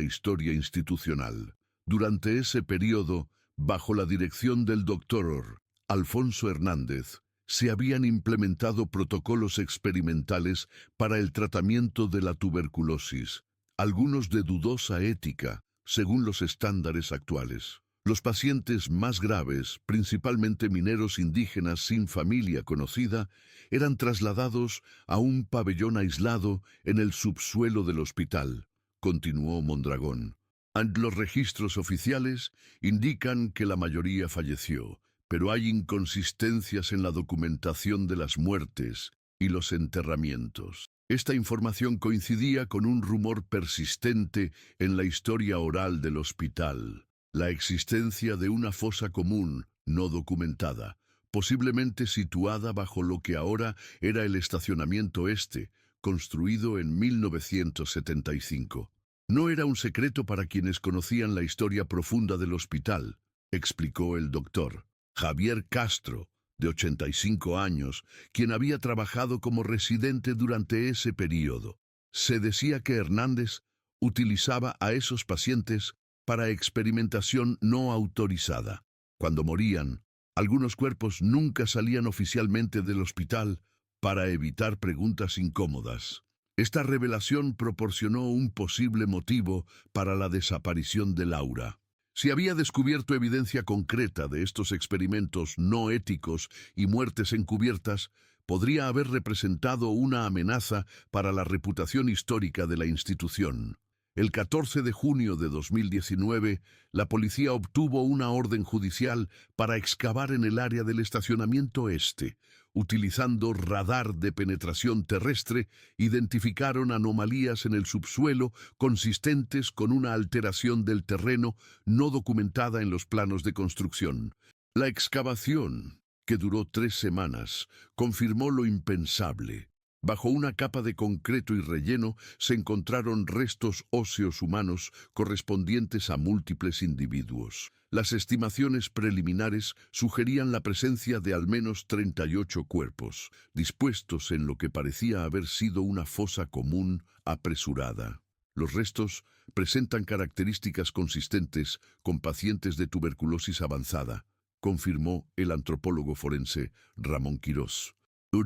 historia institucional. Durante ese periodo, bajo la dirección del doctor Alfonso Hernández, se habían implementado protocolos experimentales para el tratamiento de la tuberculosis, algunos de dudosa ética, según los estándares actuales. Los pacientes más graves, principalmente mineros indígenas sin familia conocida, eran trasladados a un pabellón aislado en el subsuelo del hospital, continuó Mondragón. Los registros oficiales indican que la mayoría falleció, pero hay inconsistencias en la documentación de las muertes y los enterramientos. Esta información coincidía con un rumor persistente en la historia oral del hospital, la existencia de una fosa común no documentada, posiblemente situada bajo lo que ahora era el estacionamiento este, construido en 1975. No era un secreto para quienes conocían la historia profunda del hospital, explicó el doctor Javier Castro, de 85 años, quien había trabajado como residente durante ese período. Se decía que Hernández utilizaba a esos pacientes para experimentación no autorizada. Cuando morían, algunos cuerpos nunca salían oficialmente del hospital para evitar preguntas incómodas. Esta revelación proporcionó un posible motivo para la desaparición de Laura. Si había descubierto evidencia concreta de estos experimentos no éticos y muertes encubiertas, podría haber representado una amenaza para la reputación histórica de la institución. El 14 de junio de 2019, la policía obtuvo una orden judicial para excavar en el área del estacionamiento este. Utilizando radar de penetración terrestre, identificaron anomalías en el subsuelo consistentes con una alteración del terreno no documentada en los planos de construcción. La excavación, que duró 3 semanas, confirmó lo impensable. Bajo una capa de concreto y relleno se encontraron restos óseos humanos correspondientes a múltiples individuos. Las estimaciones preliminares sugerían la presencia de al menos 38 cuerpos, dispuestos en lo que parecía haber sido una fosa común apresurada. Los restos presentan características consistentes con pacientes de tuberculosis avanzada, confirmó el antropólogo forense Ramón Quirós.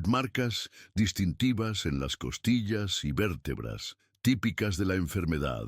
Marcas distintivas en las costillas y vértebras, típicas de la enfermedad.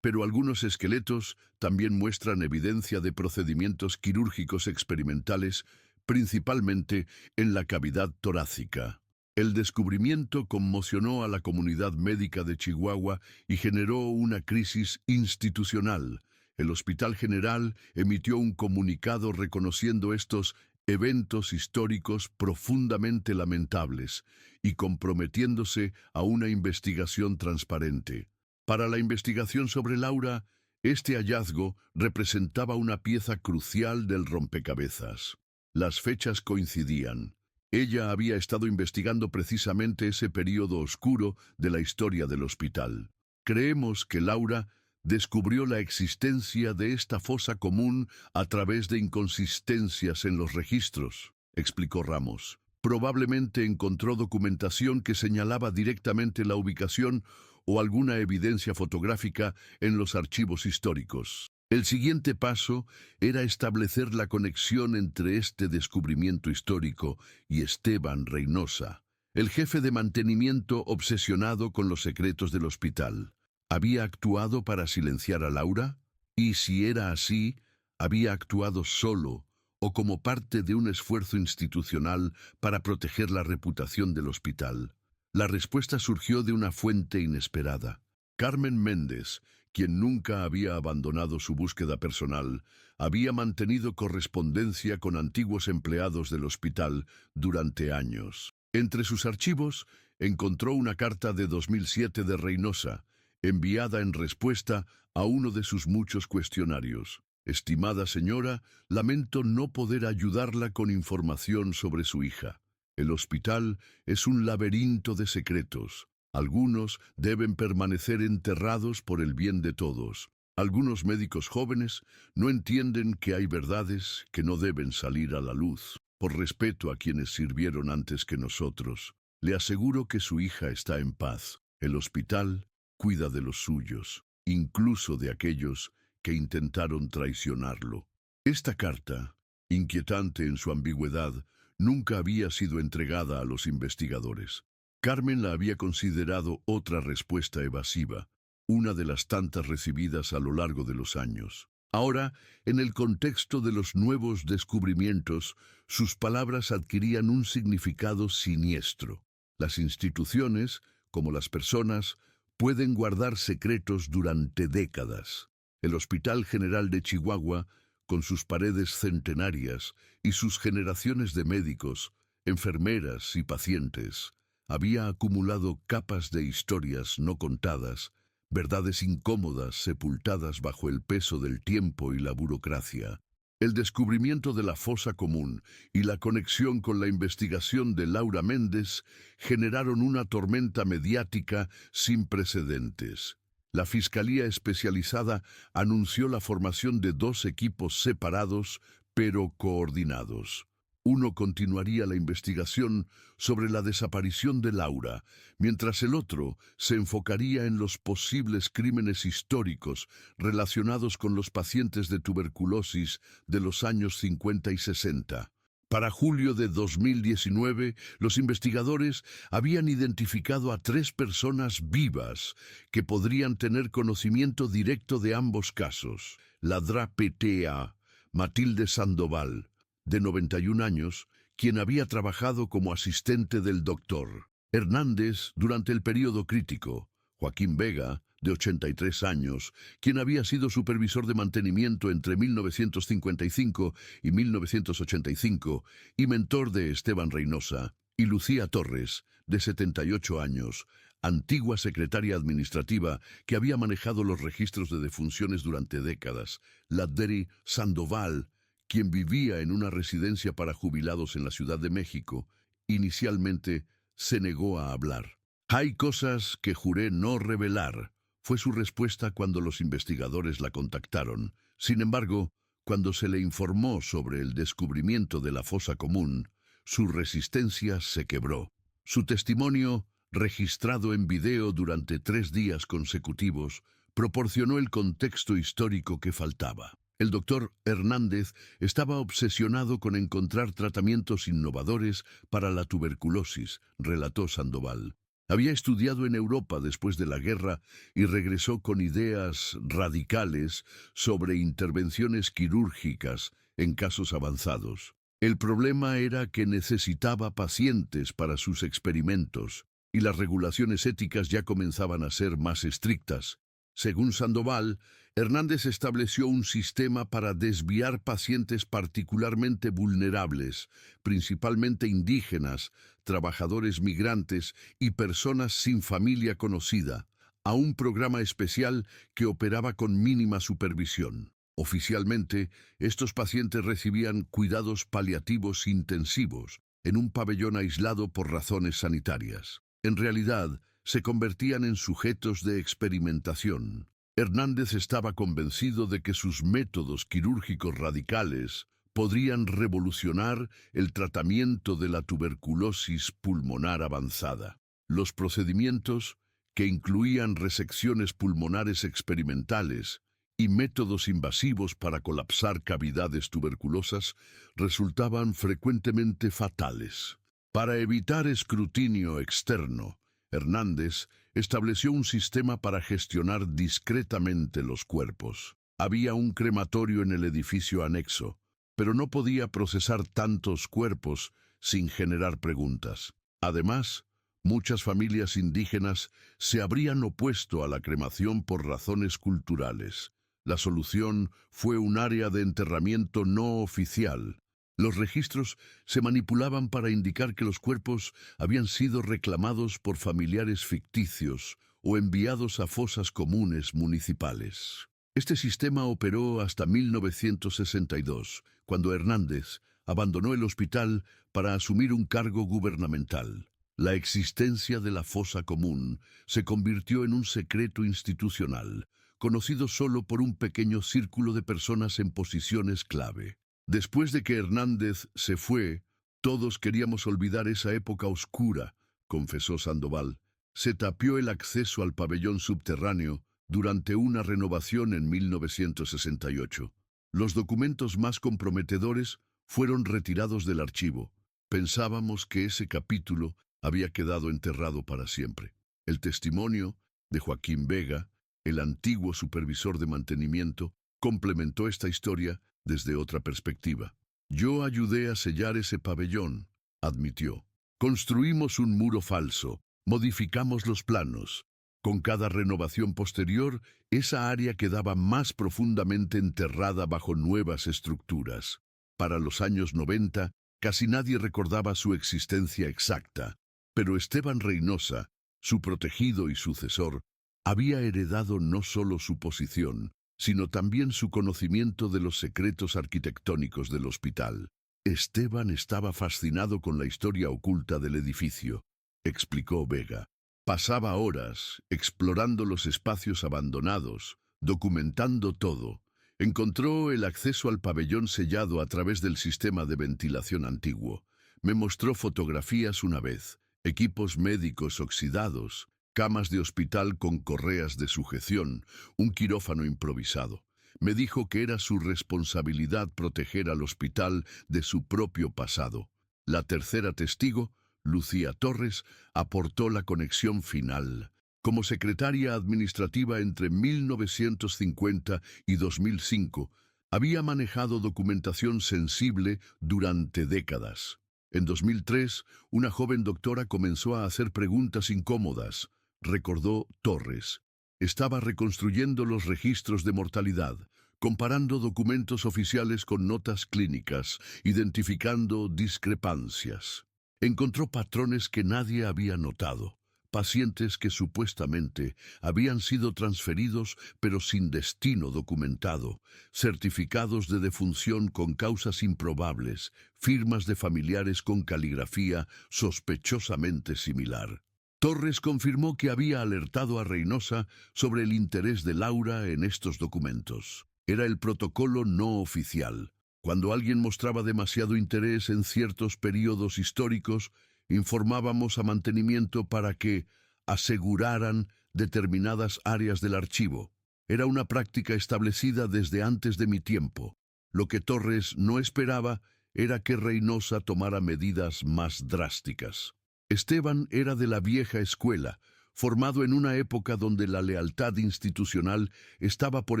Pero algunos esqueletos también muestran evidencia de procedimientos quirúrgicos experimentales, principalmente en la cavidad torácica. El descubrimiento conmocionó a la comunidad médica de Chihuahua y generó una crisis institucional. El Hospital General emitió un comunicado reconociendo estos eventos históricos profundamente lamentables y comprometiéndose a una investigación transparente. Para la investigación sobre Laura, este hallazgo representaba una pieza crucial del rompecabezas. Las fechas coincidían. Ella había estado investigando precisamente ese período oscuro de la historia del hospital. Creemos que Laura descubrió la existencia de esta fosa común a través de inconsistencias en los registros, explicó Ramos. Probablemente encontró documentación que señalaba directamente la ubicación o alguna evidencia fotográfica en los archivos históricos. El siguiente paso era establecer la conexión entre este descubrimiento histórico y Esteban Reynosa, el jefe de mantenimiento obsesionado con los secretos del hospital. ¿Había actuado para silenciar a Laura? Y si era así, ¿había actuado solo o como parte de un esfuerzo institucional para proteger la reputación del hospital? La respuesta surgió de una fuente inesperada. Carmen Méndez, quien nunca había abandonado su búsqueda personal, había mantenido correspondencia con antiguos empleados del hospital durante años. Entre sus archivos encontró una carta de 2007 de Reynosa, enviada en respuesta a uno de sus muchos cuestionarios. Estimada señora, lamento no poder ayudarla con información sobre su hija. El hospital es un laberinto de secretos. Algunos deben permanecer enterrados por el bien de todos. Algunos médicos jóvenes no entienden que hay verdades que no deben salir a la luz, por respeto a quienes sirvieron antes que nosotros. Le aseguro que su hija está en paz. El hospital cuida de los suyos, incluso de aquellos que intentaron traicionarlo. Esta carta, inquietante en su ambigüedad, nunca había sido entregada a los investigadores. Carmen la había considerado otra respuesta evasiva, una de las tantas recibidas a lo largo de los años. Ahora, en el contexto de los nuevos descubrimientos, sus palabras adquirían un significado siniestro. Las instituciones, como las personas, pueden guardar secretos durante décadas. El Hospital General de Chihuahua con sus paredes centenarias y sus generaciones de médicos, enfermeras y pacientes, había acumulado capas de historias no contadas, verdades incómodas sepultadas bajo el peso del tiempo y la burocracia. El descubrimiento de la fosa común y la conexión con la investigación de Laura Méndez generaron una tormenta mediática sin precedentes. La Fiscalía Especializada anunció la formación de dos equipos separados, pero coordinados. Uno continuaría la investigación sobre la desaparición de Laura, mientras el otro se enfocaría en los posibles crímenes históricos relacionados con los pacientes de tuberculosis de los años 50 y 60. Para julio de 2019, los investigadores habían identificado a 3 personas vivas que podrían tener conocimiento directo de ambos casos. La DRA-PTA, Matilde Sandoval, de 91 años, quien había trabajado como asistente del doctor Hernández durante el periodo crítico; Joaquín Vega, de 83 años, quien había sido supervisor de mantenimiento entre 1955 y 1985 y mentor de Esteban Reynosa; y Lucía Torres, de 78 años, antigua secretaria administrativa que había manejado los registros de defunciones durante décadas. La Deri Sandoval, quien vivía en una residencia para jubilados en la Ciudad de México, inicialmente se negó a hablar. «Hay cosas que juré no revelar», fue su respuesta cuando los investigadores la contactaron. Sin embargo, cuando se le informó sobre el descubrimiento de la fosa común, su resistencia se quebró. Su testimonio, registrado en video durante 3 días consecutivos, proporcionó el contexto histórico que faltaba. El doctor Hernández estaba obsesionado con encontrar tratamientos innovadores para la tuberculosis, relató Sandoval. Había estudiado en Europa después de la guerra y regresó con ideas radicales sobre intervenciones quirúrgicas en casos avanzados. El problema era que necesitaba pacientes para sus experimentos, y las regulaciones éticas ya comenzaban a ser más estrictas. Según Sandoval, Hernández estableció un sistema para desviar pacientes particularmente vulnerables, principalmente indígenas, trabajadores migrantes y personas sin familia conocida, a un programa especial que operaba con mínima supervisión. Oficialmente, estos pacientes recibían cuidados paliativos intensivos, en un pabellón aislado por razones sanitarias. En realidad, se convertían en sujetos de experimentación. Hernández estaba convencido de que sus métodos quirúrgicos radicales podrían revolucionar el tratamiento de la tuberculosis pulmonar avanzada. Los procedimientos, que incluían resecciones pulmonares experimentales y métodos invasivos para colapsar cavidades tuberculosas, resultaban frecuentemente fatales. Para evitar escrutinio externo, Hernández estableció un sistema para gestionar discretamente los cuerpos. Había un crematorio en el edificio anexo, pero no podía procesar tantos cuerpos sin generar preguntas. Además, muchas familias indígenas se habrían opuesto a la cremación por razones culturales. La solución fue un área de enterramiento no oficial. Los registros se manipulaban para indicar que los cuerpos habían sido reclamados por familiares ficticios o enviados a fosas comunes municipales. Este sistema operó hasta 1962, cuando Hernández abandonó el hospital para asumir un cargo gubernamental. La existencia de la fosa común se convirtió en un secreto institucional, conocido solo por un pequeño círculo de personas en posiciones clave. Después de que Hernández se fue, todos queríamos olvidar esa época oscura, confesó Sandoval. Se tapió el acceso al pabellón subterráneo durante una renovación en 1968. Los documentos más comprometedores fueron retirados del archivo. Pensábamos que ese capítulo había quedado enterrado para siempre. El testimonio de Joaquín Vega, el antiguo supervisor de mantenimiento, complementó esta historia desde otra perspectiva. «Yo ayudé a sellar ese pabellón», admitió. «Construimos un muro falso, modificamos los planos, Con cada renovación posterior, esa área quedaba más profundamente enterrada bajo nuevas estructuras. Para los años 90, casi nadie recordaba su existencia exacta, pero Esteban Reynosa, su protegido y sucesor, había heredado no solo su posición, sino también su conocimiento de los secretos arquitectónicos del hospital. Esteban estaba fascinado con la historia oculta del edificio, explicó Vega. Pasaba horas explorando los espacios abandonados, documentando todo. Encontró el acceso al pabellón sellado a través del sistema de ventilación antiguo. Me mostró fotografías una vez, equipos médicos oxidados, camas de hospital con correas de sujeción, un quirófano improvisado. Me dijo que era su responsabilidad proteger al hospital de su propio pasado. La tercera testigo, Lucía Torres, aportó la conexión final. Como secretaria administrativa entre 1950 y 2005, había manejado documentación sensible durante décadas. En 2003, una joven doctora comenzó a hacer preguntas incómodas, recordó Torres. Estaba reconstruyendo los registros de mortalidad, comparando documentos oficiales con notas clínicas, identificando discrepancias. Encontró patrones que nadie había notado, pacientes que supuestamente habían sido transferidos pero sin destino documentado, certificados de defunción con causas improbables, firmas de familiares con caligrafía sospechosamente similar. Torres confirmó que había alertado a Reynosa sobre el interés de Laura en estos documentos. Era el protocolo no oficial. Cuando alguien mostraba demasiado interés en ciertos periodos históricos, informábamos a mantenimiento para que aseguraran determinadas áreas del archivo. Era una práctica establecida desde antes de mi tiempo. Lo que Torres no esperaba era que Reynosa tomara medidas más drásticas. Esteban era de la vieja escuela, formado en una época donde la lealtad institucional estaba por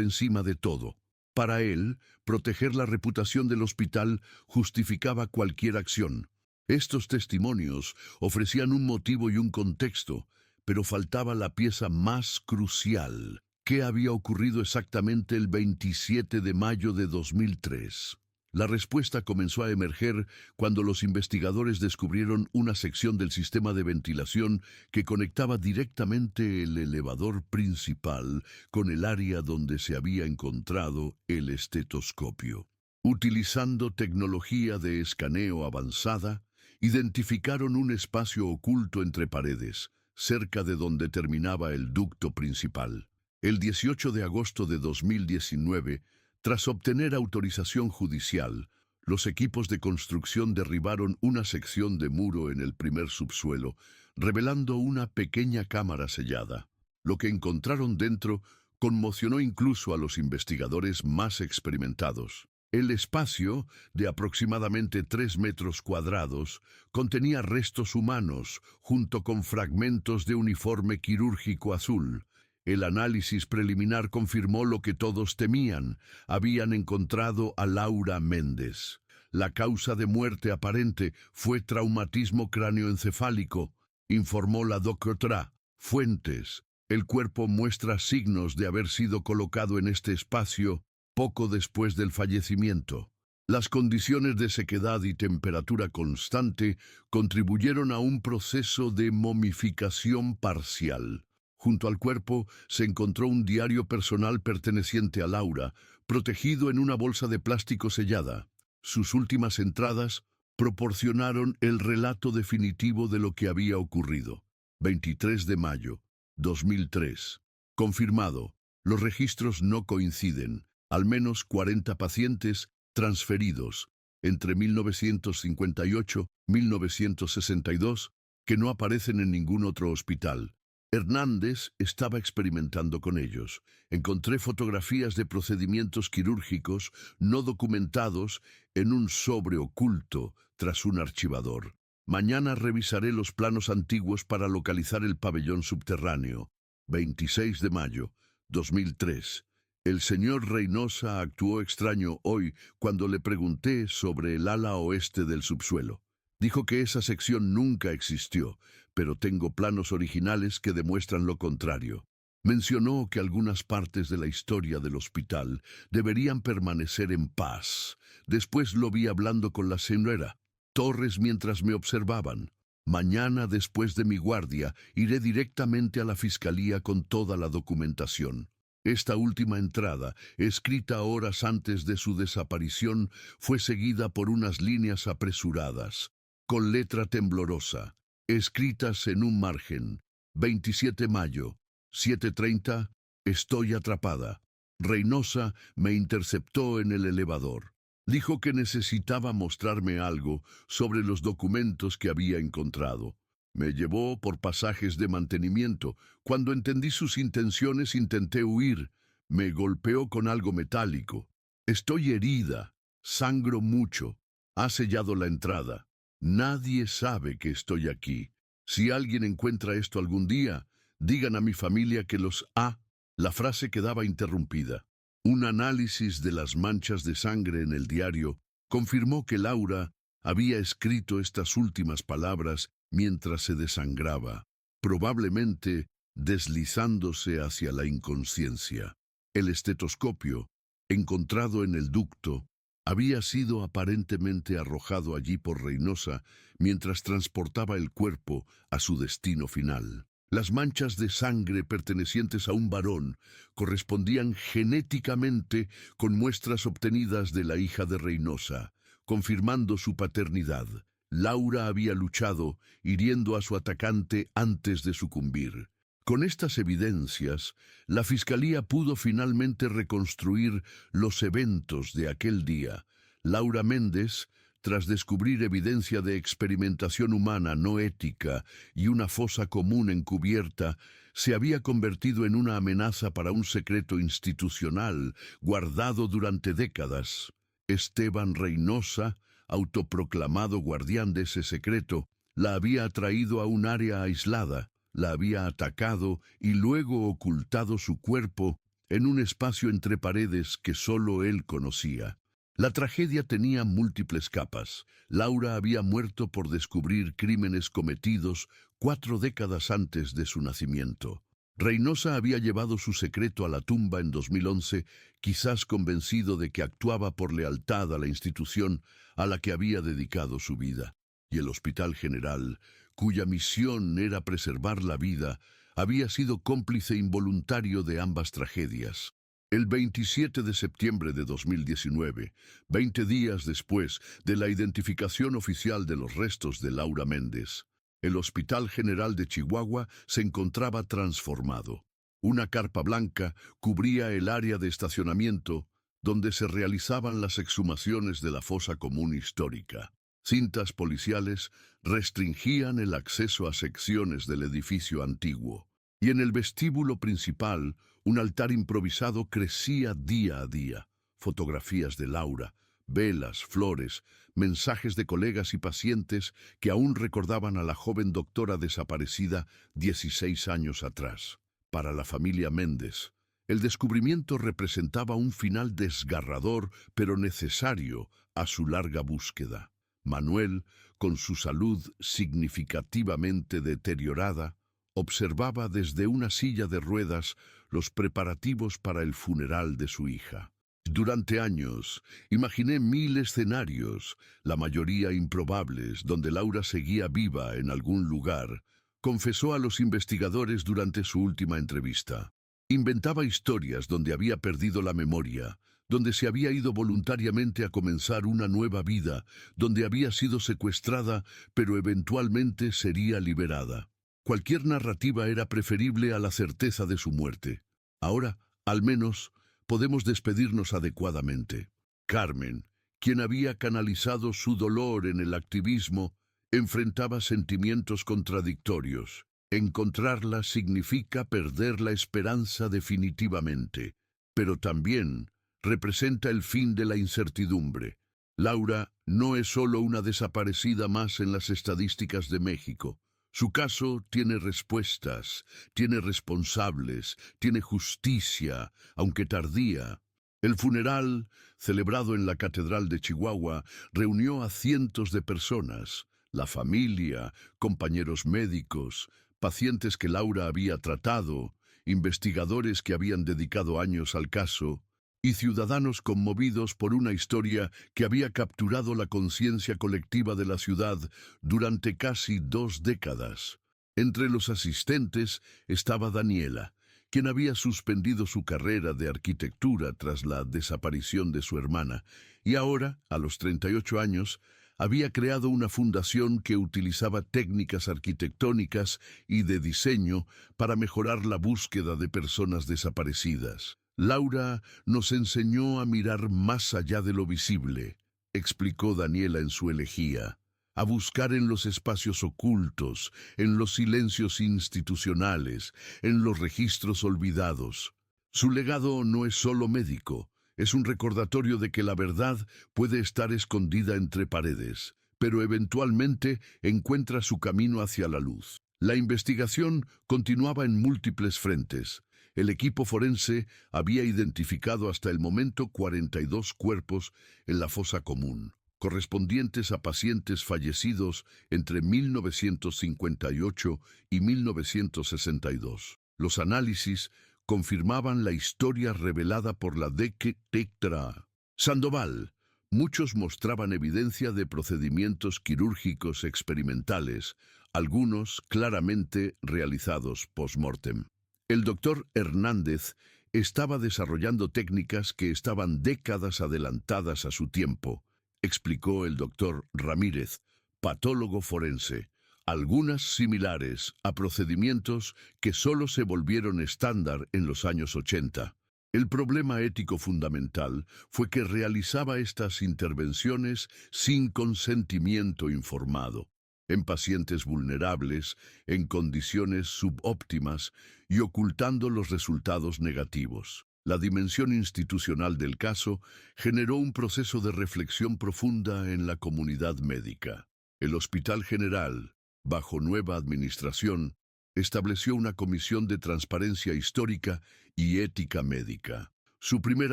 encima de todo. Para él, proteger la reputación del hospital justificaba cualquier acción. Estos testimonios ofrecían un motivo y un contexto, pero faltaba la pieza más crucial. ¿Qué había ocurrido exactamente el 27 de mayo de 2003? La respuesta comenzó a emerger cuando los investigadores descubrieron una sección del sistema de ventilación que conectaba directamente el elevador principal con el área donde se había encontrado el estetoscopio. Utilizando tecnología de escaneo avanzada, identificaron un espacio oculto entre paredes, cerca de donde terminaba el ducto principal. El 18 de agosto de 2019, tras obtener autorización judicial, los equipos de construcción derribaron una sección de muro en el primer subsuelo, revelando una pequeña cámara sellada. Lo que encontraron dentro conmocionó incluso a los investigadores más experimentados. El espacio, de aproximadamente 3 metros cuadrados, contenía restos humanos, junto con fragmentos de uniforme quirúrgico azul. El análisis preliminar confirmó lo que todos temían. Habían encontrado a Laura Méndez. La causa de muerte aparente fue traumatismo cráneoencefálico, informó la doctora Fuentes. El cuerpo muestra signos de haber sido colocado en este espacio poco después del fallecimiento. Las condiciones de sequedad y temperatura constante contribuyeron a un proceso de momificación parcial. Junto al cuerpo se encontró un diario personal perteneciente a Laura, protegido en una bolsa de plástico sellada. Sus últimas entradas proporcionaron el relato definitivo de lo que había ocurrido. 23 de mayo, 2003. Confirmado. Los registros no coinciden. Al menos 40 pacientes transferidos entre 1958 y 1962 que no aparecen en ningún otro hospital. Hernández estaba experimentando con ellos. Encontré fotografías de procedimientos quirúrgicos no documentados en un sobre oculto tras un archivador. Mañana revisaré los planos antiguos para localizar el pabellón subterráneo. 26 de mayo, 2003. El señor Reynosa actuó extraño hoy cuando le pregunté sobre el ala oeste del subsuelo. Dijo que esa sección nunca existió, pero tengo planos originales que demuestran lo contrario. Mencionó que algunas partes de la historia del hospital deberían permanecer en paz. Después lo vi hablando con la señora Torres mientras me observaban. Mañana, después de mi guardia, iré directamente a la fiscalía con toda la documentación. Esta última entrada, escrita horas antes de su desaparición, fue seguida por unas líneas apresuradas, con letra temblorosa, escritas en un margen. 27 mayo, 7:30, estoy atrapada. Reynosa me interceptó en el elevador. Dijo que necesitaba mostrarme algo sobre los documentos que había encontrado. Me llevó por pasajes de mantenimiento. Cuando entendí sus intenciones, intenté huir. Me golpeó con algo metálico. Estoy herida. Sangro mucho. Ha sellado la entrada. Nadie sabe que estoy aquí. Si alguien encuentra esto algún día, digan a mi familia que los ha. La frase quedaba interrumpida. Un análisis de las manchas de sangre en el diario confirmó que Laura había escrito estas últimas palabras mientras se desangraba, probablemente deslizándose hacia la inconsciencia. El estetoscopio, encontrado en el ducto, había sido aparentemente arrojado allí por Reynosa mientras transportaba el cuerpo a su destino final. Las manchas de sangre pertenecientes a un varón correspondían genéticamente con muestras obtenidas de la hija de Reynosa, confirmando su paternidad. Laura había luchado, hiriendo a su atacante antes de sucumbir. Con estas evidencias, la Fiscalía pudo finalmente reconstruir los eventos de aquel día. Laura Méndez, tras descubrir evidencia de experimentación humana no ética y una fosa común encubierta, se había convertido en una amenaza para un secreto institucional guardado durante décadas. Esteban Reynosa, autoproclamado guardián de ese secreto, la había atraído a un área aislada, la había atacado y luego ocultado su cuerpo en un espacio entre paredes que solo él conocía. La tragedia tenía múltiples capas. Laura había muerto por descubrir crímenes cometidos 4 décadas antes de su nacimiento. Reynosa había llevado su secreto a la tumba en 2011, quizás convencido de que actuaba por lealtad a la institución a la que había dedicado su vida. Y el Hospital General, cuya misión era preservar la vida, había sido cómplice involuntario de ambas tragedias. El 27 de septiembre de 2019, 20 días después de la identificación oficial de los restos de Laura Méndez, el Hospital General de Chihuahua se encontraba transformado. Una carpa blanca cubría el área de estacionamiento donde se realizaban las exhumaciones de la fosa común histórica. Cintas policiales restringían el acceso a secciones del edificio antiguo. Y en el vestíbulo principal, un altar improvisado crecía día a día. Fotografías de Laura, velas, flores, mensajes de colegas y pacientes que aún recordaban a la joven doctora desaparecida 16 años atrás. Para la familia Méndez, el descubrimiento representaba un final desgarrador pero necesario a su larga búsqueda. Manuel, con su salud significativamente deteriorada, observaba desde una silla de ruedas los preparativos para el funeral de su hija. Durante años, imaginé 1000 escenarios, la mayoría improbables, donde Laura seguía viva en algún lugar, confesó a los investigadores durante su última entrevista. Inventaba historias donde había perdido la memoria, donde se había ido voluntariamente a comenzar una nueva vida, donde había sido secuestrada, pero eventualmente sería liberada. Cualquier narrativa era preferible a la certeza de su muerte. Ahora, al menos, podemos despedirnos adecuadamente. Carmen, quien había canalizado su dolor en el activismo, enfrentaba sentimientos contradictorios. Encontrarla significa perder la esperanza definitivamente, pero también representa el fin de la incertidumbre. Laura no es solo una desaparecida más en las estadísticas de México. Su caso tiene respuestas, tiene responsables, tiene justicia, aunque tardía. El funeral, celebrado en la Catedral de Chihuahua, reunió a cientos de personas. La familia, compañeros médicos, pacientes que Laura había tratado, investigadores que habían dedicado años al caso, y ciudadanos conmovidos por una historia que había capturado la conciencia colectiva de la ciudad durante casi 2 décadas. Entre los asistentes estaba Daniela, quien había suspendido su carrera de arquitectura tras la desaparición de su hermana, y ahora, a los 38 años, había creado una fundación que utilizaba técnicas arquitectónicas y de diseño para mejorar la búsqueda de personas desaparecidas. Laura nos enseñó a mirar más allá de lo visible, explicó Daniela en su elegía, a buscar en los espacios ocultos, en los silencios institucionales, en los registros olvidados. Su legado no es solo médico, es un recordatorio de que la verdad puede estar escondida entre paredes, pero eventualmente encuentra su camino hacia la luz. La investigación continuaba en múltiples frentes. El equipo forense había identificado hasta el momento 42 cuerpos en la fosa común, correspondientes a pacientes fallecidos entre 1958 y 1962. Los análisis confirmaban la historia revelada por la DECTRA. Sandoval. Muchos mostraban evidencia de procedimientos quirúrgicos experimentales, algunos claramente realizados post-mortem. El doctor Hernández estaba desarrollando técnicas que estaban décadas adelantadas a su tiempo, explicó el doctor Ramírez, patólogo forense, algunas similares a procedimientos que solo se volvieron estándar en los años 80. El problema ético fundamental fue que realizaba estas intervenciones sin consentimiento informado, en pacientes vulnerables, en condiciones subóptimas y ocultando los resultados negativos. La dimensión institucional del caso generó un proceso de reflexión profunda en la comunidad médica. El Hospital General, bajo nueva administración, estableció una comisión de transparencia histórica y ética médica. Su primer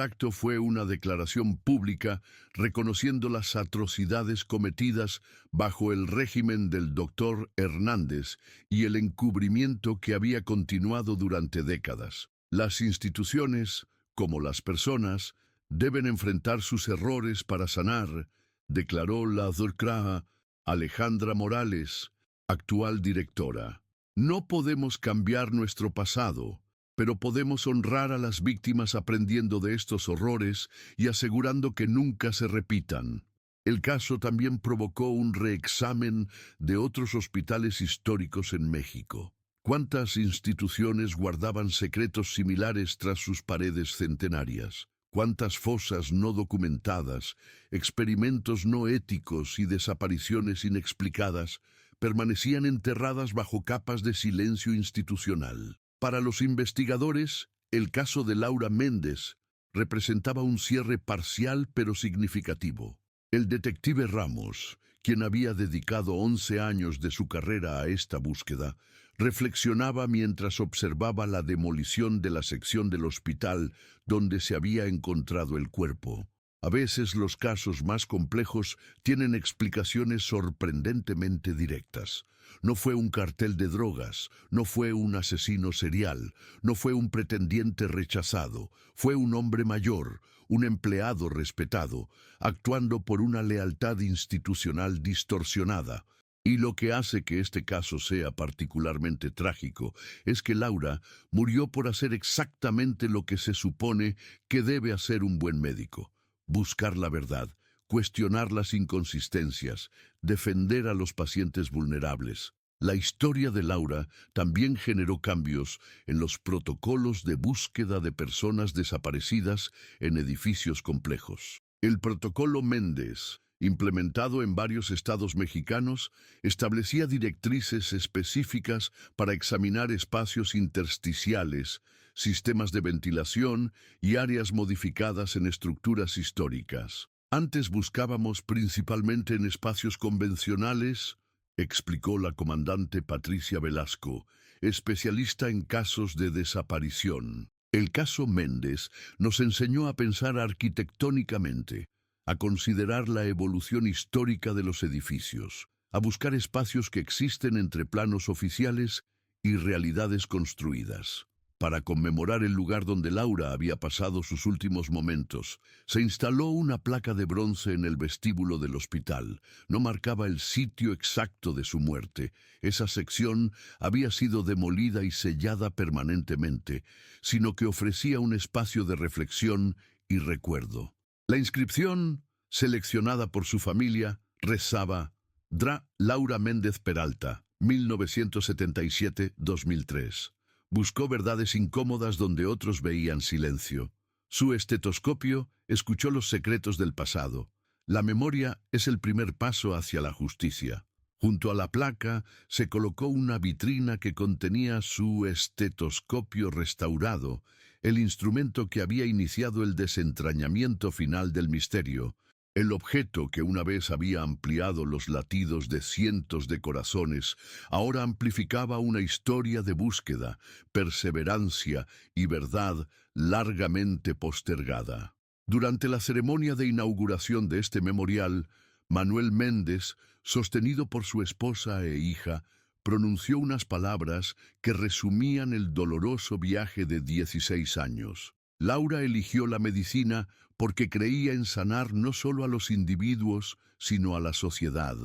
acto fue una declaración pública reconociendo las atrocidades cometidas bajo el régimen del doctor Hernández y el encubrimiento que había continuado durante décadas. Las instituciones, como las personas, deben enfrentar sus errores para sanar, declaró la doctora Alejandra Morales, actual directora. No podemos cambiar nuestro pasado, pero podemos honrar a las víctimas aprendiendo de estos horrores y asegurando que nunca se repitan. El caso también provocó un reexamen de otros hospitales históricos en México. ¿Cuántas instituciones guardaban secretos similares tras sus paredes centenarias? ¿Cuántas fosas no documentadas, experimentos no éticos y desapariciones inexplicadas permanecían enterradas bajo capas de silencio institucional? Para los investigadores, el caso de Laura Méndez representaba un cierre parcial pero significativo. El detective Ramos, quien había dedicado 11 años de su carrera a esta búsqueda, reflexionaba mientras observaba la demolición de la sección del hospital donde se había encontrado el cuerpo. A veces los casos más complejos tienen explicaciones sorprendentemente directas. No fue un cartel de drogas, no fue un asesino serial, no fue un pretendiente rechazado, fue un hombre mayor, un empleado respetado, actuando por una lealtad institucional distorsionada. Y lo que hace que este caso sea particularmente trágico es que Laura murió por hacer exactamente lo que se supone que debe hacer un buen médico: buscar la verdad, cuestionar las inconsistencias, defender a los pacientes vulnerables. La historia de Laura también generó cambios en los protocolos de búsqueda de personas desaparecidas en edificios complejos. El protocolo Méndez, implementado en varios estados mexicanos, establecía directrices específicas para examinar espacios intersticiales, sistemas de ventilación y áreas modificadas en estructuras históricas. Antes buscábamos principalmente en espacios convencionales, explicó la comandante Patricia Velasco, especialista en casos de desaparición. El caso Méndez nos enseñó a pensar arquitectónicamente, a considerar la evolución histórica de los edificios, a buscar espacios que existen entre planos oficiales y realidades construidas. Para conmemorar el lugar donde Laura había pasado sus últimos momentos, se instaló una placa de bronce en el vestíbulo del hospital. No marcaba el sitio exacto de su muerte. Esa sección había sido demolida y sellada permanentemente, sino que ofrecía un espacio de reflexión y recuerdo. La inscripción, seleccionada por su familia, rezaba: Dra. Laura Méndez Peralta, 1977-2003. Buscó verdades incómodas donde otros veían silencio. Su estetoscopio escuchó los secretos del pasado. La memoria es el primer paso hacia la justicia. Junto a la placa se colocó una vitrina que contenía su estetoscopio restaurado, el instrumento que había iniciado el desentrañamiento final del misterio. El objeto que una vez había ampliado los latidos de cientos de corazones, ahora amplificaba una historia de búsqueda, perseverancia y verdad largamente postergada. Durante la ceremonia de inauguración de este memorial, Manuel Méndez, sostenido por su esposa e hija, pronunció unas palabras que resumían el doloroso viaje de 16 años. Laura eligió la medicina porque creía en sanar no solo a los individuos, sino a la sociedad.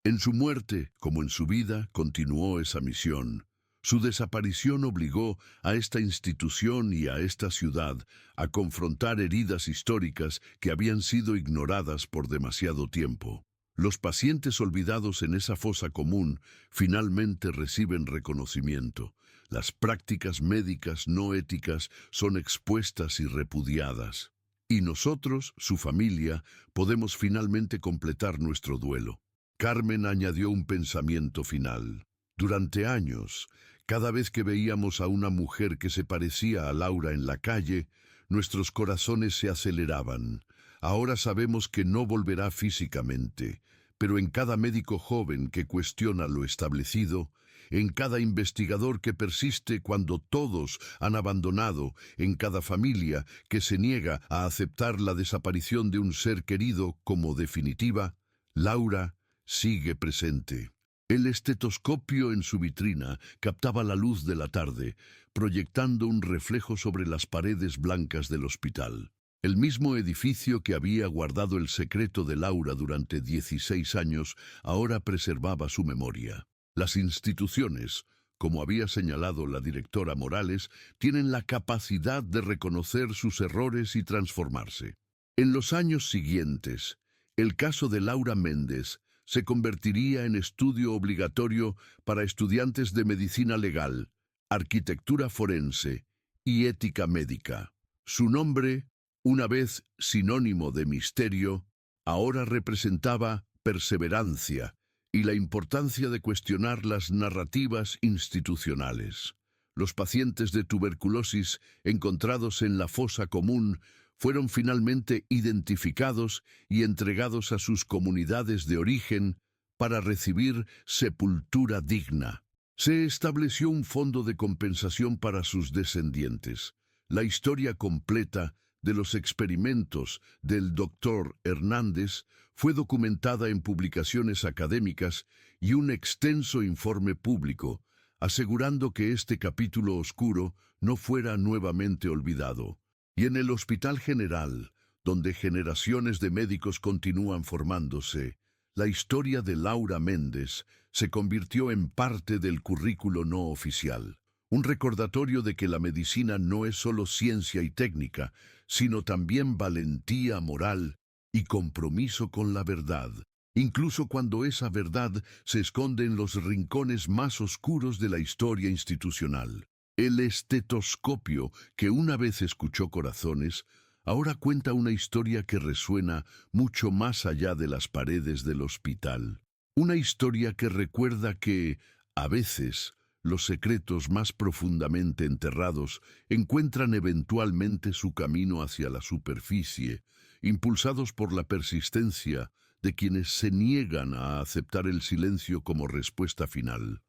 En su muerte, como en su vida, continuó esa misión. Su desaparición obligó a esta institución y a esta ciudad a confrontar heridas históricas que habían sido ignoradas por demasiado tiempo. Los pacientes olvidados en esa fosa común finalmente reciben reconocimiento. Las prácticas médicas no éticas son expuestas y repudiadas. Y nosotros, su familia, podemos finalmente completar nuestro duelo. Carmen añadió un pensamiento final. Durante años, cada vez que veíamos a una mujer que se parecía a Laura en la calle, nuestros corazones se aceleraban. Ahora sabemos que no volverá físicamente, pero en cada médico joven que cuestiona lo establecido, en cada investigador que persiste cuando todos han abandonado, en cada familia que se niega a aceptar la desaparición de un ser querido como definitiva, Laura sigue presente. El estetoscopio en su vitrina captaba la luz de la tarde, proyectando un reflejo sobre las paredes blancas del hospital. El mismo edificio que había guardado el secreto de Laura durante 16 años, ahora preservaba su memoria. Las instituciones, como había señalado la directora Morales, tienen la capacidad de reconocer sus errores y transformarse. En los años siguientes, el caso de Laura Méndez se convertiría en estudio obligatorio para estudiantes de medicina legal, arquitectura forense y ética médica. Su nombre, una vez sinónimo de misterio, ahora representaba perseverancia y la importancia de cuestionar las narrativas institucionales. Los pacientes de tuberculosis encontrados en la fosa común fueron finalmente identificados y entregados a sus comunidades de origen para recibir sepultura digna. Se estableció un fondo de compensación para sus descendientes. La historia completa de los experimentos del Dr. Hernández fue documentada en publicaciones académicas y un extenso informe público, asegurando que este capítulo oscuro no fuera nuevamente olvidado. Y en el Hospital General, donde generaciones de médicos continúan formándose, la historia de Laura Méndez se convirtió en parte del currículo no oficial. Un recordatorio de que la medicina no es solo ciencia y técnica, sino también valentía moral y compromiso con la verdad, incluso cuando esa verdad se esconde en los rincones más oscuros de la historia institucional. El estetoscopio, que una vez escuchó corazones, ahora cuenta una historia que resuena mucho más allá de las paredes del hospital. Una historia que recuerda que, a veces, los secretos más profundamente enterrados encuentran eventualmente su camino hacia la superficie, impulsados por la persistencia de quienes se niegan a aceptar el silencio como respuesta final.